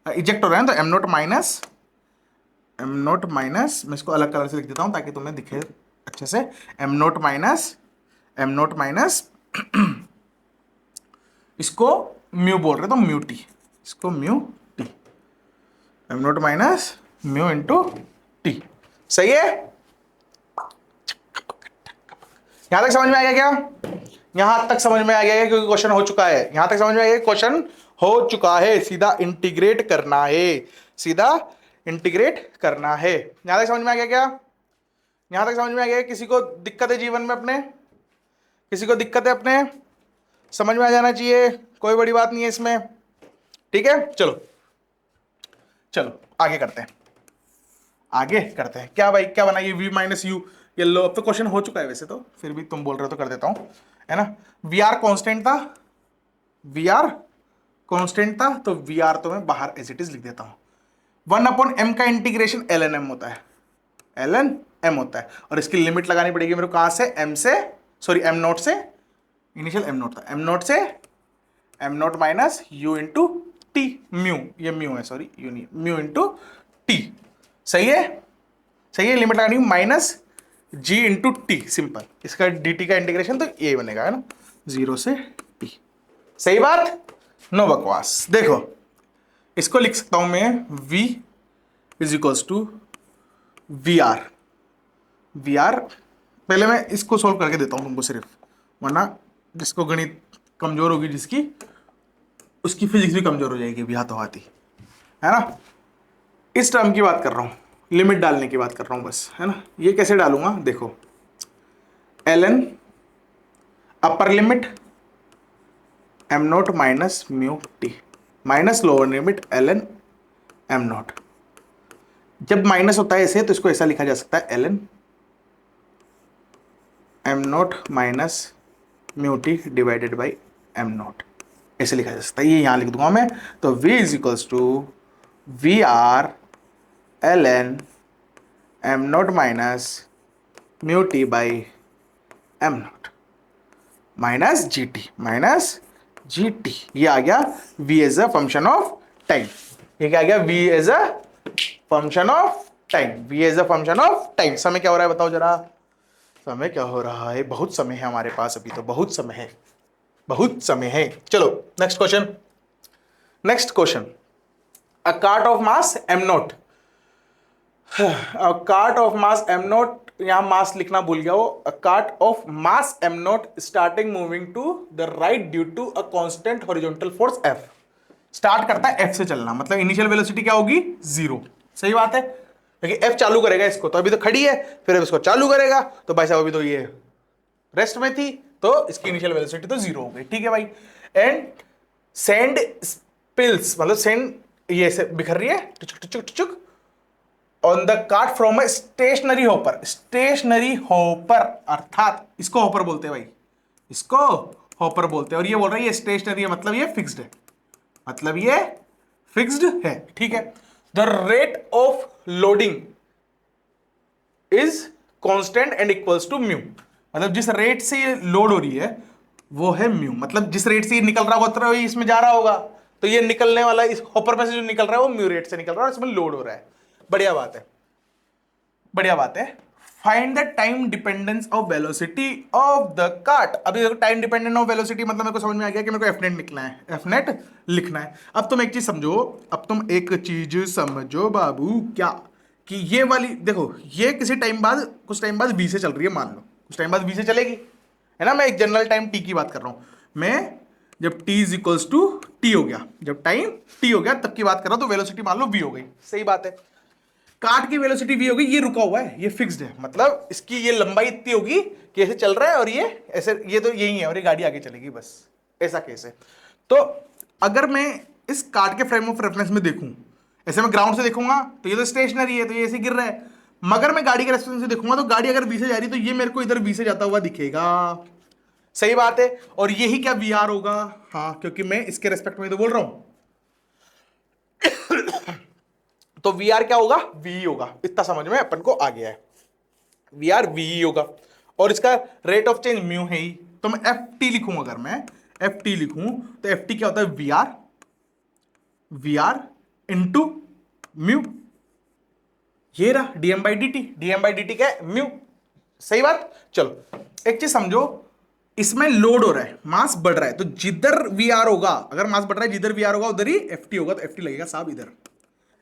इजेक्ट हो रहा है, तो एम नोट माइनस, मैं इसको अलग कलर से लिख देता हूं ताकि तुम्हें दिखे अच्छे से, एम नोट माइनस इसको म्यू बोल रहे तो म्यू टी, इसको mu T, M naught minus mu into T. सही है। यहां तक समझ में आ गया क्या? यहां तक समझ में आ गया क्योंकि क्वेश्चन हो चुका है, यहां तक समझ में आ गया, क्वेश्चन हो चुका है, सीधा इंटीग्रेट करना है, सीधा इंटीग्रेट करना है। यहां तक समझ में आ गया क्या? यहां तक समझ में आ गया? किसी को दिक्कत है जीवन में अपने, किसी को दिक्कत है अपने, समझ में आ जाना चाहिए, कोई बड़ी बात नहीं है इसमें, ठीक है। चलो चलो आगे करते हैं, आगे करते हैं। क्या भाई क्या बना ये v माइनस यू, ये लो, अब तो क्वेश्चन हो चुका है वैसे तो, फिर भी तुम बोल रहे हो तो कर देता हूं, है ना। वी आर कॉन्स्टेंट था, वी आर कॉन्स्टेंट था, तो वी आर तो मैं बाहर एज इट इज लिख देता हूं। 1/m का इंटीग्रेशन ln m होता है, ln m होता है, और इसकी लिमिट लगानी पड़ेगी मेरे को कहां से, m से, सॉरी m नोट से, इनिशियल m नोट था, m नोट से m naught minus u into T, mu, ये म्यू है, सॉरी यू नहीं, म्यू इंटू टी। सही है, सही है। लिमिट लगानी minus g into T, simple, इसका dt का इंटीग्रेशन तो ये बनेगा, है ना, 0 से t। सही बात, नो बकवास। देखो इसको लिख सकता हूं मैं v is equals to V R, पहले मैं इसको सोल्व करके देता हूं तुमको सिर्फ, वरना जिसको गणित कमजोर होगी जिसकी, उसकी फिजिक्स भी कमजोर हो जाएगी हाथों हाथी, है ना। इस टर्म की बात कर रहा हूं, लिमिट डालने की बात कर रहा हूं बस, है ना। ये कैसे डालूंगा, देखो ln upper limit m naught minus mu T minus lower limit ln m note. जब माइनस होता है ऐसे तो इसको ऐसा लिखा जा सकता है ln m naught minus mu T divided by m note, ऐसे लिखा जा सकता है, ये यहां लिख दूंगा मैं। तो v is equals to V R ln m naught minus mu T by m naught minus G T, ये आ गया v as a function of time. ये क्या आ गया, v as a function of time, v as a function of time. समय क्या हो रहा है बताओ जरा, समय क्या हो रहा है, बहुत समय है हमारे पास अभी तो, बहुत समय है, बहुत समय है। चलो next question, next question, a cart of mass m naught, cart of mass m naught, यहां मास लिखना भूल गया वो, cart of mass m naught starting moving to the right due to a constant horizontal force F। Start करता है F से चलना, मतलब इनिशियल वेलोसिटी क्या होगी, 0। सही बात है, लेकिन F चालू करेगा इसको, तो अभी तो खड़ी है, फिर अब इसको चालू करेगा, तो भाई साहब अभी तो ये रेस्ट में थी, तो इसकी इनिशियल वेलोसिटी तो 0 हो गई, ठीक है भाई। एंड सैंड स्पिल्स, मतलब सैंड ये से बिखर रही है टुचुक टुचुक टुचुक on the cart from a stationary hopper, stationary hopper अर्थात इसको होपर बोलते हैं भाई, इसको होपर बोलते हैं। और ये बोल रहा है ये स्टेशनरी है, मतलब ये फिक्स्ड है, मतलब ये फिक्स्ड है, ठीक है। The rate of loading is constant and equals to mu, मतलब जिस रेट से ये लोड हो रही है वो है म्यू, मतलब जिस रेट से ये निकल रहा होगा इसमें जा रहा होगा, तो ये निकलने वाला इस होपर में से जो निकल रहा है वो म्यू रेट से निकल रहा है, और इसमें लोड हो रहा है। बढ़िया बात है, बढ़िया बात है। Find the time dependence of velocity of the cart. अभी देखो टाइम डिपेंडेंट ऑफ वेलोसिटी मतलब मेरे को समझ में आ गया कि मेरे को एफ नेट निकलना है, एफ नेट लिखना है। अब तुम एक चीज समझो, अब तुम एक चीज समझो बाबू, क्या कि ये वाली देखो, ये किसी टाइम बाद, कुछ टाइम बाद v से चल रही है, मान लो कुछ टाइम बाद v से चलेगी, है ना। मैं एक जनरल टाइम t की बात कर रहा हूं, मैं जब t is equals to t हो गया, जब टाइम t हो गया तब की बात कर रहा हूं, तो वेलोसिटी मान लो v हो गई, सही बात है। कार्ट की वेलोसिटी v होगी, ये रुका हुआ है, ये फिक्स्ड है, मतलब इसकी ये लंबाई इतनी होगी कि ऐसे चल रहा है और ये ऐसे, ये तो यही है और ये गाड़ी आगे चलेगी, बस ऐसा केस है। तो अगर मैं इस कार्ड के फ्रेम ऑफ रेफरेंस में देखूं, ऐसे मैं ग्राउंड से देखूंगा तो ये तो स्टेशनरी है, तो ये ऐसे गिर रहा है। मगर मैं गाड़ी के रेफरेंस से देखूंगा तो गाड़ी अगर बी से जा रही है तो ये मेरे को इधर बी से जाता हुआ दिखेगा। सही बात है। और यही क्या वी आर होगा? हाँ, क्योंकि मैं इसके रेस्पेक्ट में तो बोल रहा हूं। तो वी आर क्या होगा? वी होगा। इतना समझ में अपन को आ गया है। वी आर वी होगा और इसका रेट ऑफ चेंज म्यू है ही। तो मैं एफ टी लिखूं, अगर मैं एफ टी लिखूं तो एफ टी क्या होता है? V R into mu. ये रहा DM by D T. DM by D T क्या है? म्यू। सही बात। चलो एक चीज समझो, इसमें लोड हो रहा है, मास बढ़ रहा है, तो जिधर वी आर होगा, अगर मास बढ़ रहा है जिधर वी आर होगा उधर ही एफ टी होगा। तो एफ टी लगेगा साहब इधर,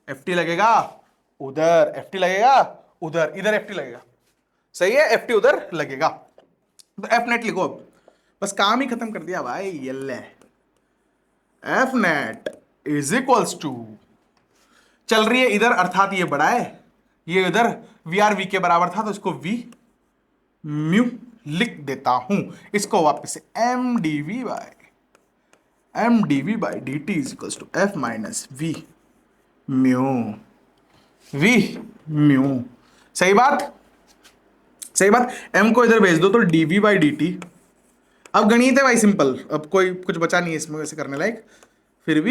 एफ टी लगेगा उधर, एफ टी लगेगा उधर, इधर एफ टी लगेगा। सही है, एफ टी उधर लगेगा। तो एफ नेट लिखो अब, बस काम ही खत्म कर दिया भाई। ये ले, F net is equals to, चल रही है इधर अर्थात ये बड़ा है, ये इधर वी आर वी के बराबर था तो इसको वी म्यू लिख देता हूं। इसको वापस से M D V by D T is equals to F minus V mu. सही बात, सही बात। एम को इधर भेज दो तो डीवी बाई डी टी। अब गणित है भाई सिंपल, अब कोई कुछ बचा नहीं है इसमें वैसे करने लायक। फिर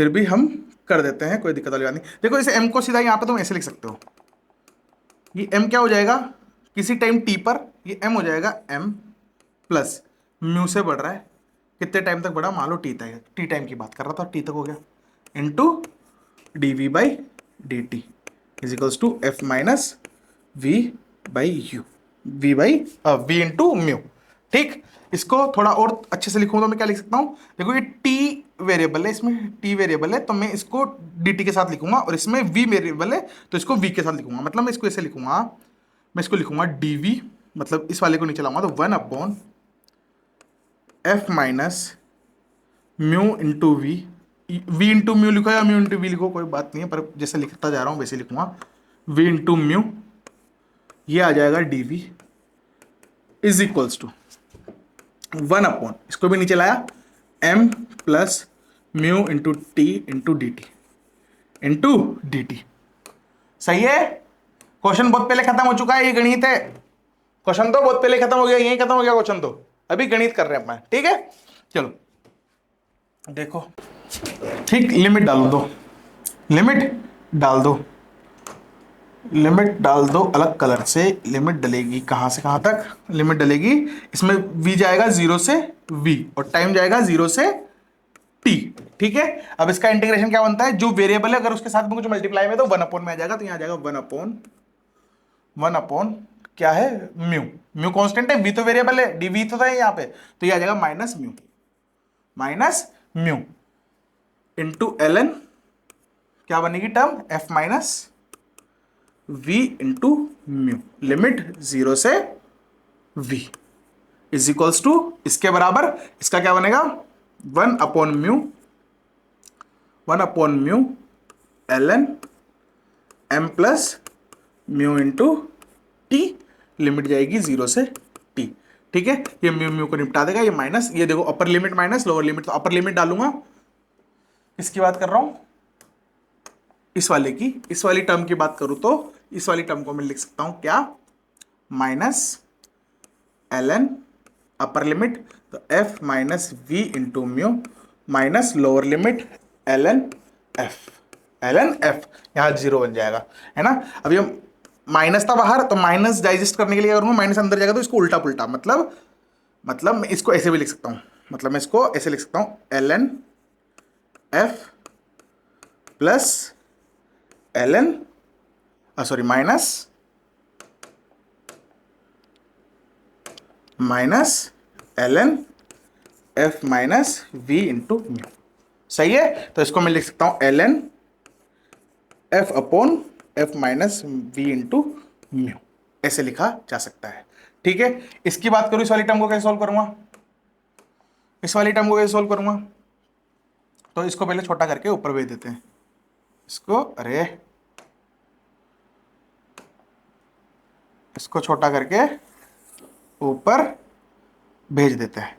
भी हम कर देते हैं, कोई दिक्कत वाली बात नहीं। देखो इसे m को सीधा यहां पे तुम ऐसे लिख सकते हो, ये m क्या हो जाएगा किसी टाइम t पर, ये m हो जाएगा m प्लस म्यू से बढ़ रहा है, कितने टाइम तक बढ़ा? मान लो t तक, t टाइम की बात कर रहा था, t तक हो गया, into D V by D T is equals to F minus V by U, V into mu. ठीक, इसको थोड़ा और अच्छे से लिखूं तो मैं क्या लिख सकता हूं? देखो ये t वेरिएबल है, इसमें t वेरिएबल है तो मैं इसको dt के साथ लिखूंगा, और इसमें v वेरिएबल है तो इसको v के साथ लिखूंगा। मतलब मैं इसको ऐसे लिखूंगा, मैं इसको लिखूंगा dv, मतलब इस वाले को नीचे लाऊंगा तो 1 upon F minus mu into V into mu लिखो या म्यू इंटू वी लिखो, कोई बात नहीं है, पर जैसे लिखता जा रहा हूं वैसे लिखूंगा, v इंटू म्यू, ये आ जाएगा dv is equals to 1 upon, इसको भी नीचे लाया, m plus mu into T into D T. सही है। क्वेश्चन बहुत पहले खत्म हो चुका है, ये गणित है। क्वेश्चन तो बहुत पहले खत्म हो गया, यही खत्म हो गया क्वेश्चन, तो अभी गणित कर रहे हैं अपना। ठीक है, चलो देखो, ठीक, लिमिट डाल दो अलग कलर से। लिमिट डलेगी कहां से कहां तक? लिमिट डलेगी इसमें v जाएगा 0 से v और टाइम जाएगा 0 से t। ठीक है, अब इसका इंटीग्रेशन क्या बनता है? जो वेरिएबल है अगर उसके साथ में कुछ मल्टीप्लाई में तो 1 अपॉन में आ जाएगा, तो यहां आ जाएगा 1 अपॉन क्या है? म्यू कांस्टेंट है, v तो वेरिएबल है, dv तो था यहां पे, तो ये आ जाएगा माइनस म्यू इंटू ln, क्या बनेगी term? f minus v into mu, limit 0 से v इज इक्वल्स टू, इसके बराबर इसका क्या बनेगा? 1 upon mu ln m plus mu into T, limit जाएगी 0 से t। ठीक है, ये म्यू को निपटा देगा, ये माइनस, ये देखो upper limit minus lower limit, तो अपर लिमिट डालूंगा, इसकी बात कर रहा हूं, इस वाली टर्म की बात करूं तो इस वाली टर्म को मैं लिख सकता हूं क्या? माइनस ln अपर लिमिट तो f minus v into mu minus lower limit ln f, यहां 0 बन जाएगा, है ना। अब ये माइनस था बाहर, तो माइनस डाइजेस्ट करने के लिए करूंगा, माइनस अंदर जाएगा तो इसको उल्टा पुल्टा, मतलब मैं इसको ऐसे भी लिख सकता हूं, मतलब मैं इसको ऐसे लिख सकता हूं ln f plus ln minus ln f minus v into mu. सही है, तो इसको मैं लिख सकता हूं ln f upon f minus v into mu, ऐसे लिखा जा सकता है। ठीक है, इसकी बात करूं, इस वाली टर्म को कैसे सॉल्व करूंगा? तो इसको पहले छोटा करके ऊपर भेज देते हैं इसको, इसको छोटा करके ऊपर भेज देते हैं।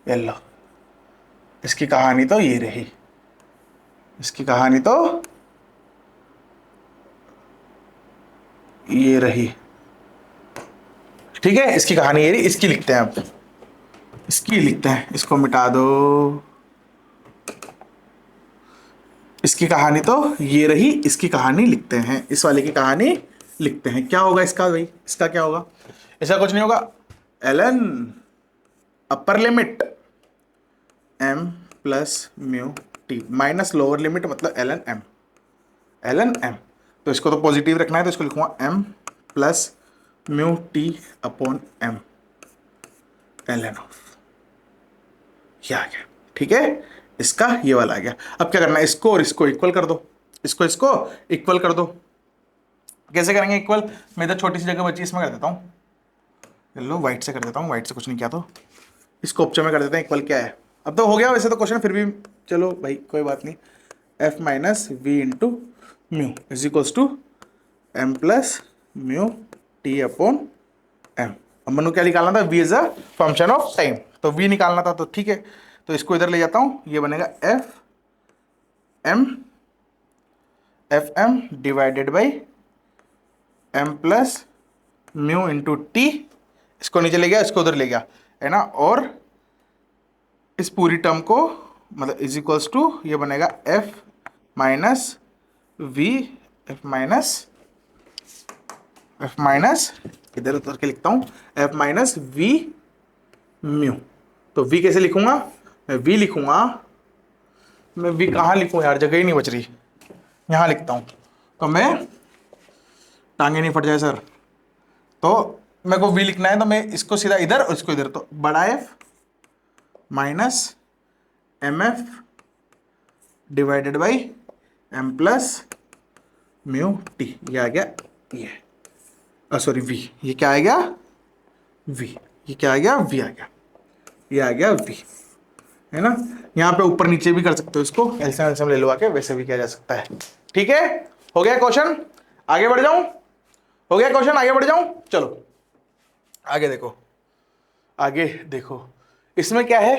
ये लो, इसकी कहानी तो ये रही, इसकी कहानी तो ये रही। ठीक है, इसकी कहानी ये रही, इसकी लिखते हैं अब, इसकी लिखते हैं, इसको मिटा दो। इसकी कहानी तो ये रही, इसकी कहानी लिखते हैं, इस वाले की कहानी लिखते हैं। क्या होगा इसका भाई, इसका क्या होगा? इसका कुछ नहीं होगा, ln upper limit m plus mu T minus lower limit मतलब ln m। तो इसको तो पॉजिटिव रखना है, तो इसको लिखूंगा m plus mu T upon m ln of. ये आ गया, ठीक है, इसका ये वाला आ गया। अब क्या करना है, इसको और इसको इक्वल कर दो, इसको इसको इक्वल कर दो। कैसे करेंगे इक्वल? मैं इधर छोटी सी जगह बची, इसमें कर देता हूँ, लो व्हाइट से कर देता हूँ, व्हाइट से कुछ नहीं किया तो इसको ऑप्शन में कर देते हैं इक्वल क्या है। अब तो हो गया वैसे तो क्वेश्चन, फिर भी चलो भाई कोई बात नहीं। F minus V into mu is equals to M plus mu T upon M. अब मनु क्या निकालना था, V is a function of time, तो वी निकालना था, तो ठीक है, तो इसको इधर ले जाता हूँ, ये बनेगा F M divided by M plus mu into T, इसको नीचे ले गया, इसको उधर ले गया, है ना, और इस पूरी टर्म को मतलब इज इक्वल्स टू ये बनेगा F minus V, F minus इधर उतर के लिखता हूं, एफ माइनस वी म्यू। तो वी कैसे लिखूंगा, मैं वी लिखूंगा, मैं वी कहाँ लिखूं यार, जगह ही नहीं बच रही, यहां लिखता हूं, तो मैं टांगे नहीं फट जाए सर, तो मेरे को वी लिखना है, तो मैं इसको सीधा इधर और इसको इधर, तो बड़ा F minus M F divided by M plus mu T, ये आ गया, ये सॉरी वी, ये क्या आ गया वी, ये क्या आ गया वी आ गया, ये आ गया वी, है ना। यहाँ पे ऊपर नीचे भी कर सकते हो इसको, एलसीएम एलसीएम ले लो आके, वैसे भी किया जा सकता है। ठीक है, हो गया क्वेश्चन, आगे बढ़ जाऊं, हो गया क्वेश्चन, आगे बढ़ जाऊं, चलो आगे देखो, आगे देखो, इसमें क्या है,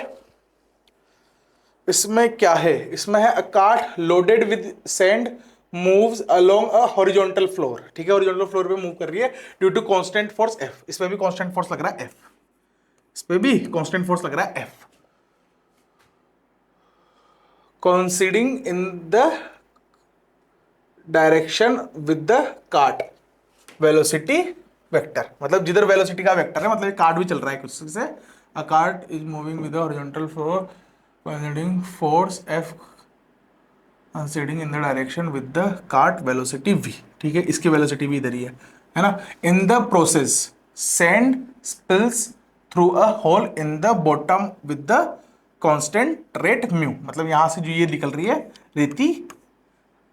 इसमें क्या है, इसमें है a cart loaded with sand moves along a horizontal floor. ठीक है, हॉरिजॉन्टल फ्लोर पे मूव कर रही है due to constant force F, इसमें भी कांस्टेंट फोर्स लग रहा है एफ, इस पे भी कांस्टेंट फोर्स लग रहा है F, coinciding in the direction with the cart velocity vector, मतलब जिधर वेलोसिटी का वेक्टर है, मतलब कार्ट भी चल रहा है कुछ से, a cart is moving with the horizontal floor coinciding force F coinciding in the direction with the cart velocity v। ठीक है, इसकी वेलोसिटी भी इधर ही है ना। In the process sand spills through a hole in the bottom with the constant rate mu, मतलब यहां से जो ये निकल रही है रेती,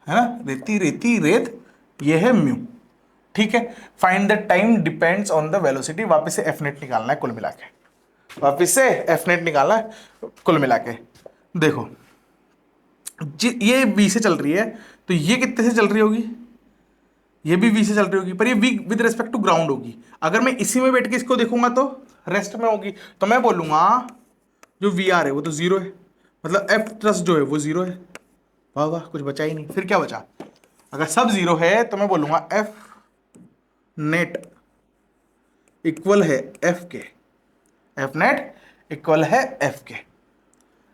है ना, रेती रेती रेत, ये है म्यू। ठीक है, find the time depends on the velocity, वापस से एफ नेट निकालना है कुल मिला के, वापस से एफ नेट निकालना है कुल मिला के। देखो ये v से चल रही है, तो ये कितने से चल रही होगी, ये भी v से चल रही होगी, पर ये v with respect to ground होगी। अगर मैं इसी में बैठ के इसको देखूंगा तो रेस्ट में होगी, तो मैं बोलूंगा जो वी आर है वो तो जीरो है, मतलब एफ ट्रस्ट जो है वो जीरो है। वाह वाह, कुछ बचा ही नहीं, फिर क्या बचा, अगर सब जीरो है तो मैं बोलूंगा एफ नेट इक्वल है एफ के, एफ नेट इक्वल है एफ के,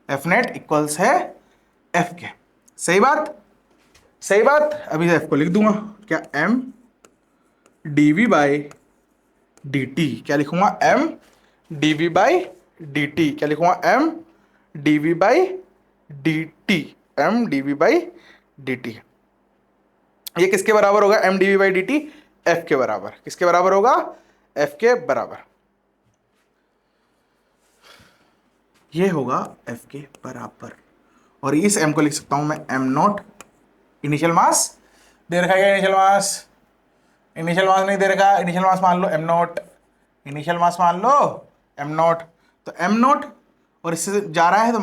एफ नेट इक्वल्स है एफ के। सही बात, सही बात। अभी एफ को लिख दूंगा क्या, M D V by D T, क्या लिखूंगा, M D V by D T, क्या लिखूंगा, M D V by D T, M D V by D T. ये किसके बराबर होगा, M D V by D T, F के बराबर। किसके बराबर होगा, एफ के बराबर, ये होगा एफ के बराबर। और इस m को लिख सकता हूं मैं एम नॉट, इनिशियल मास दे रखा है, इनिशियल मास, इनिशियल मास नहीं दे रखा, इनिशियल मास मान लो एम नॉट, इनिशियल मास मान लो एम नॉट, तो एम नॉट और इससे जा रहा है तो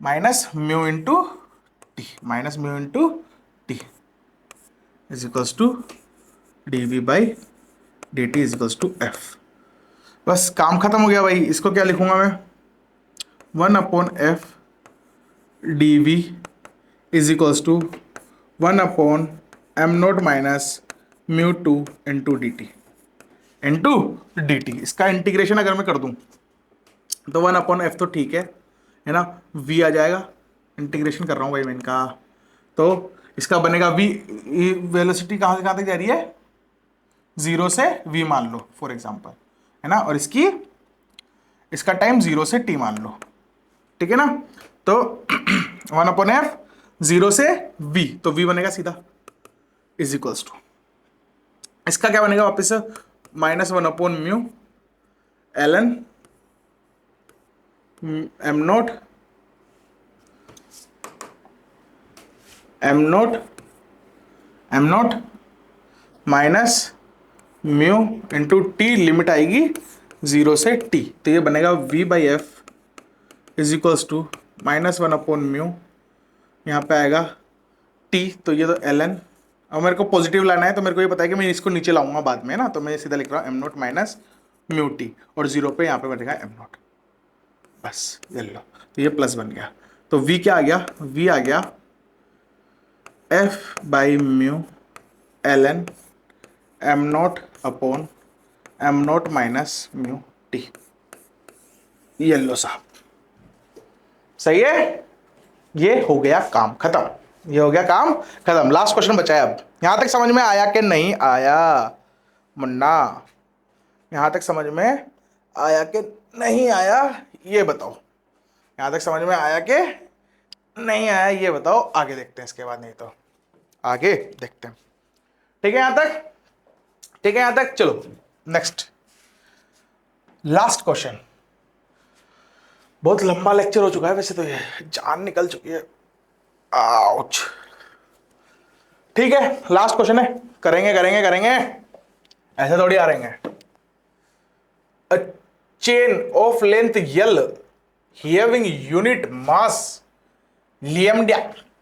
minus mu into T, minus mu into T is equals to D V by D T is equals to F. बस काम खत्म हो गया भाई। इसको क्या लिखूंगा मैं, 1/f dv is equals to 1/m0 minus mu to into D T. इसका इंटीग्रेशन अगर मैं कर दूं तो 1/f तो ठीक है ना, v आ जाएगा। इंटीग्रेशन कर रहा हूं भाई मैं इनका, तो इसका बनेगा v, वेलोसिटी कहां से कहां तक जा रही है, 0 से v मान लो फॉर एग्जांपल, है ना, और इसका टाइम 0 से t मान लो, ठीक है ना। तो 1/f 0 से v, तो v बनेगा सीधा इज इक्वल्स टू, इसका क्या बनेगा वापस से, -1/μ ln m0 minus mu into T, limit आएगी 0 से t, तो ये बनेगा v/f इज इक्वल्स टू -1/μ, यहाँ पे आएगा t, तो ये तो ln, अब मेरे को पॉजिटिव लाना है तो मेरे को ये पता है कि मैं इसको नीचे लाऊंगा बाद में ना, तो मैं सीधा लिख रहा हूँ m0 माइनस म्यू टी, और 0 पे यहाँ पे बनेगा m0, बस ये लो, तो ये प्लस बन गया। तो v क्या आ गया, v आ गया f/μ ln m0 minus mu T. ये लो साहब, सही है, ये हो गया काम खत्म, ये हो गया काम खत्म। लास्ट क्वेश्चन बचा है। अब यहां तक समझ में आया कि नहीं आया मुन्ना, यहां तक समझ में आया कि नहीं आया ये बताओ, यहां तक समझ में आया कि नहीं आया ये बताओ, आगे देखते हैं इसके बाद, नहीं तो आगे देखते हैं। ठीक है यहां तक, ठीक है यहां तक, चलो नेक्स्ट लास्ट क्वेश्चन। बहुत लंबा लेक्चर हो चुका है वैसे तो, ये जान निकल चुकी है, आउच। ठीक है लास्ट क्वेश्चन है, करेंगे करेंगे करेंगे, ऐसे थोड़ी आ रहेंगे। A chain of length L having unit mass lambda,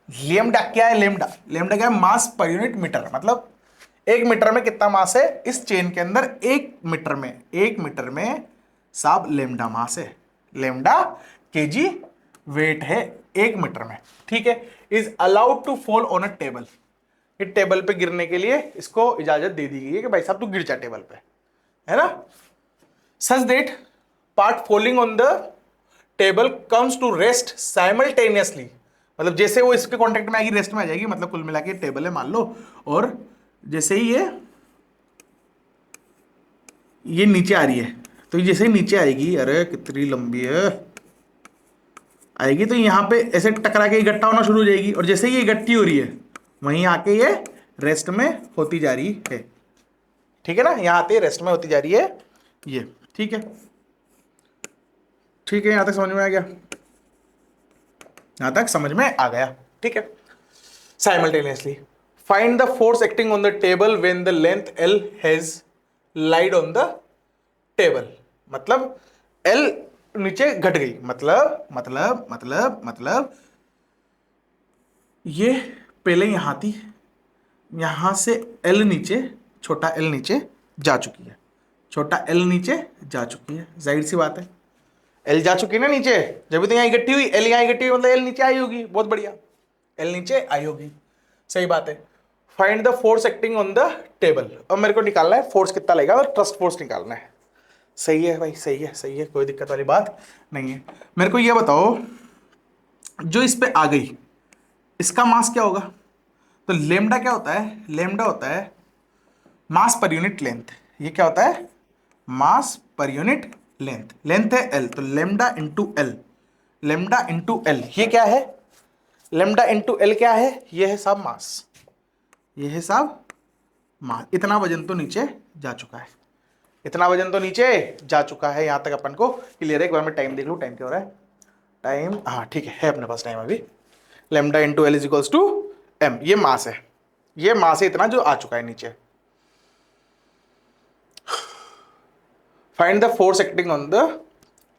lambda क्या है, लेमडा, लेमडा क्या है, मास पर यूनिट मीटर, मतलब 1 मीटर में कितना मास है इस चेन के अंदर, 1 मीटर में साहब लेमडा मास है, लेमडा केजी वेट है 1 मीटर में, ठीक है। Is allowed to fall on a table, ये टेबल पे गिरने के लिए इसको इजाजत दे दी गई है कि भाई साहब तू गिर जा टेबल पे, है ना। Such that part falling on the table comes to rest simultaneously, मतलब जैसे वो इसके कांटेक्ट में आएगी रेस्ट में आ जाएगी, मतलब कुल मिला के टेबल है मान लो, और जैसे ही ये नीचे आ रही है, तो जैसे ही नीचे आएगी, अरे कितनी लंबी है, आएगी तो यहाँ पे ऐसे टकरा के इकट्ठा होना शुरू हो जाएगी, और जैसे ही ये इकट्ठी हो रही है वहीं आके ये रेस्ट में होती जा रही है, ठीक है ना, यहाँ आते रेस्ट में होती जा रही है ये, ठीक है। ठीक है यहां तक समझ में आ गया, यहां तक समझ में आ गया, ठीक है। Simultaneously find the force acting on the table when the length L has lied on the table, मतलब L नीचे घट गई, मतलब ये पहले यहां थी, यहां से L नीचे, छोटा L नीचे जा चुकी है, छोटा L नीचे जा चुकी है, जाहिर सी बात है L जा चुकी है ना नीचे, जब भी तो यहाँ इकट्ठी हुई, L यहाँ इकट्ठी हुई मतलब L नीचे आई होगी, बहुत बढ़िया, L नीचे आई होगी, सही बात है। Find the force acting on the table, अब मेरे को निकालना है फोर्स कितना लगेगा, और ट्रस्ट फोर्स निकालना है। सही है भाई, सही है, सही है, कोई दिक्कत वाली बात नहीं है। मेरे को ये बताओ, जो इस पे आ गई इसका मास क्या होगा, तो लेमडा क्या होता है, लेमडा होता है मास पर यूनिट लेंथ, ये क्या होता है, मास पर यूनिट लेंथ, लेंथ है L, तो lambda into L, lambda into L, ये क्या है, लेमडा इंटू L क्या है, ये है साहब मास, ये है साहब मास। इतना वजन तो नीचे जा चुका है, इतना वजन तो नीचे जा चुका है, यहां तक अपन को क्लियर है। एक बार मैं टाइम देख लूं, टाइम क्या हो रहा है, टाइम, हाँ ठीक है अपने पास टाइम अभी। Lambda into L is equals to M, ये मास है, ये मास है इतना जो आ चुका है नीचे। Find the force acting on the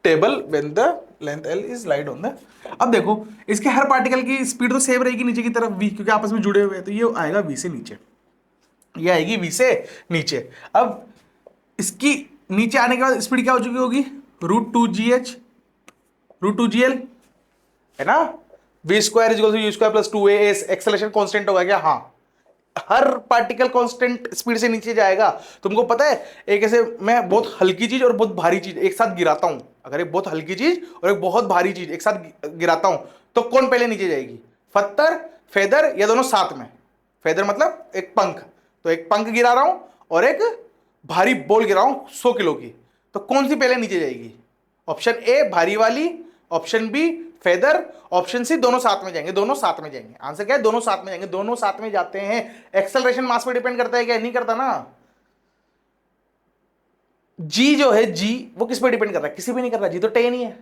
table when the length L is lied on the, अब देखो इसके हर पार्टिकल की स्पीड तो सेम रहेगी नीचे की तरफ v, क्योंकि आपस में जुड़े हुए हैं, तो ये आएगा v से नीचे, ये आएगी v से नीचे। अब इसकी नीचे आने के बाद स्पीड क्या हो चुकी होगी, √2gh, √2gl है ना। v square is equal to U square plus 2as, acceleration constant होगा क्या, हाँ। हर पार्टिकल कांस्टेंट स्पीड से नीचे जाएगा। तुमको पता है एक ऐसे मैं बहुत हल्की चीज और बहुत भारी चीज एक साथ गिराता हूं, अगर एक बहुत हल्की चीज और एक बहुत भारी चीज एक साथ गिराता हूं तो कौन पहले नीचे जाएगी, पत्थर, फेदर या दोनों साथ में। फेदर मतलब एक पंख, तो एक पंख गिरा रहा हूं और एक भारी बॉल गिरा रहा हूं 100 किलो की, तो कौन सी पहले नीचे जाएगी, ऑप्शन ए भारी वाली, option B feather, option C दोनों साथ में जाएंगे। दोनों साथ में जाएंगे, आंसर क्या है, दोनों साथ में जाएंगे, दोनों साथ में जाते हैं। एक्सेलरेशन मास पे डिपेंड करता है क्या, नहीं करता ना। जी जो है जी वो किस पे डिपेंड कर रहा है, किसी पे नहीं कर रहा, जी तो टेन ही है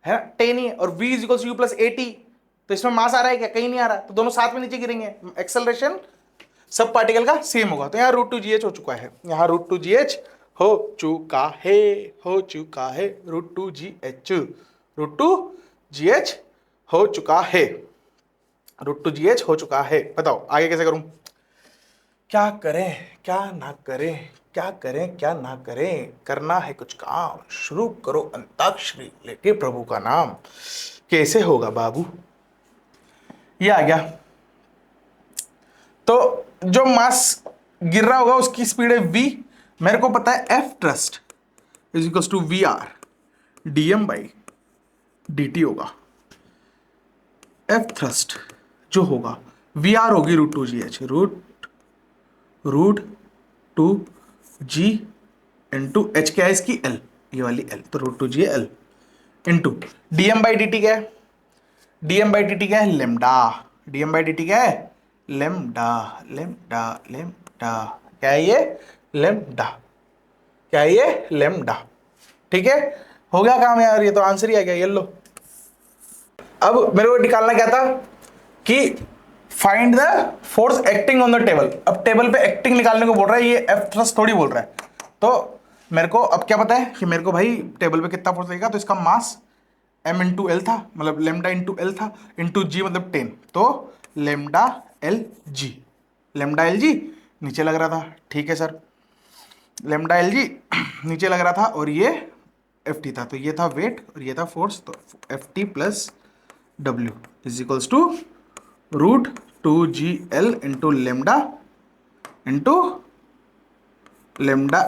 ना, टेन ही है। और v is equal you plus 80, तो इसमें मास आ रहा है क्या, कहीं नहीं आ रहा, तो दोनों साथ में नीचे गिरेंगे, एक्सेलरेशन सब पार्टिकल का सेम होगा। तो यहाँ √2gh हो चुका है, यहाँ √2gh हो चुका है, हो चुका है, √2gh हो चुका है, √2gh हो चुका है। बताओ आगे कैसे करूं, क्या करें क्या ना करें, क्या करें क्या ना करें, करना है कुछ काम, शुरू करो अंताक्षरी लेके प्रभु का नाम। कैसे होगा बाबू, ये आ गया। तो जो मास गिर रहा होगा उसकी स्पीड है v, मेरे को पता है F thrust is equal to VR dm/dt होगा। F थ्रस्ट जो होगा VR होगी √2gh, √2g इंटू h क्या है इसकी L, ये वाली L, तो √2g L इंटू dm/dt क्या है, dm/dt क्या है लेमडा, dm/dt क्या है लेमडा, लेमडा लेमडा क्या है ये लेमडा, क्या है ये लेमडा। ठीक है, हो गया काम यार, ये तो आंसर ही आ गया, ये लो। अब मेरे को निकालना क्या था कि find the force acting on the table. अब टेबल पे एक्टिंग निकालने को बोल रहा है, ये एफ थ्रस्ट थोड़ी बोल रहा है। तो मेरे को अब क्या पता है कि मेरे को भाई टेबल पे कितना फोर्स लगेगा, तो इसका मास m इंटू एल था, मतलब लेमडा इंटू एल था, इंटू जी मतलब 10, तो लेमडा एल जी, लेमडा एल जी नीचे लग रहा था, ठीक है सर, लेमडा एल जी नीचे लग रहा था, और ये एफ टी था, तो ये था वेट और ये था फोर्स, तो F T plus W is equals to √2gl into lambda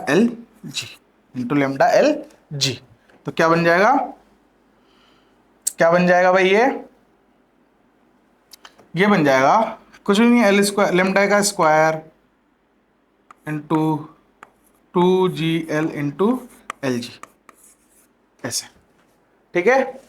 L G into lambda L G. तो क्या बन जाएगा, क्या बन जाएगा भाई, ये बन जाएगा कुछ भी नहीं, एल स्क्वायर लेमडा का square into 2gl into L G, ऐसे, ठीक है।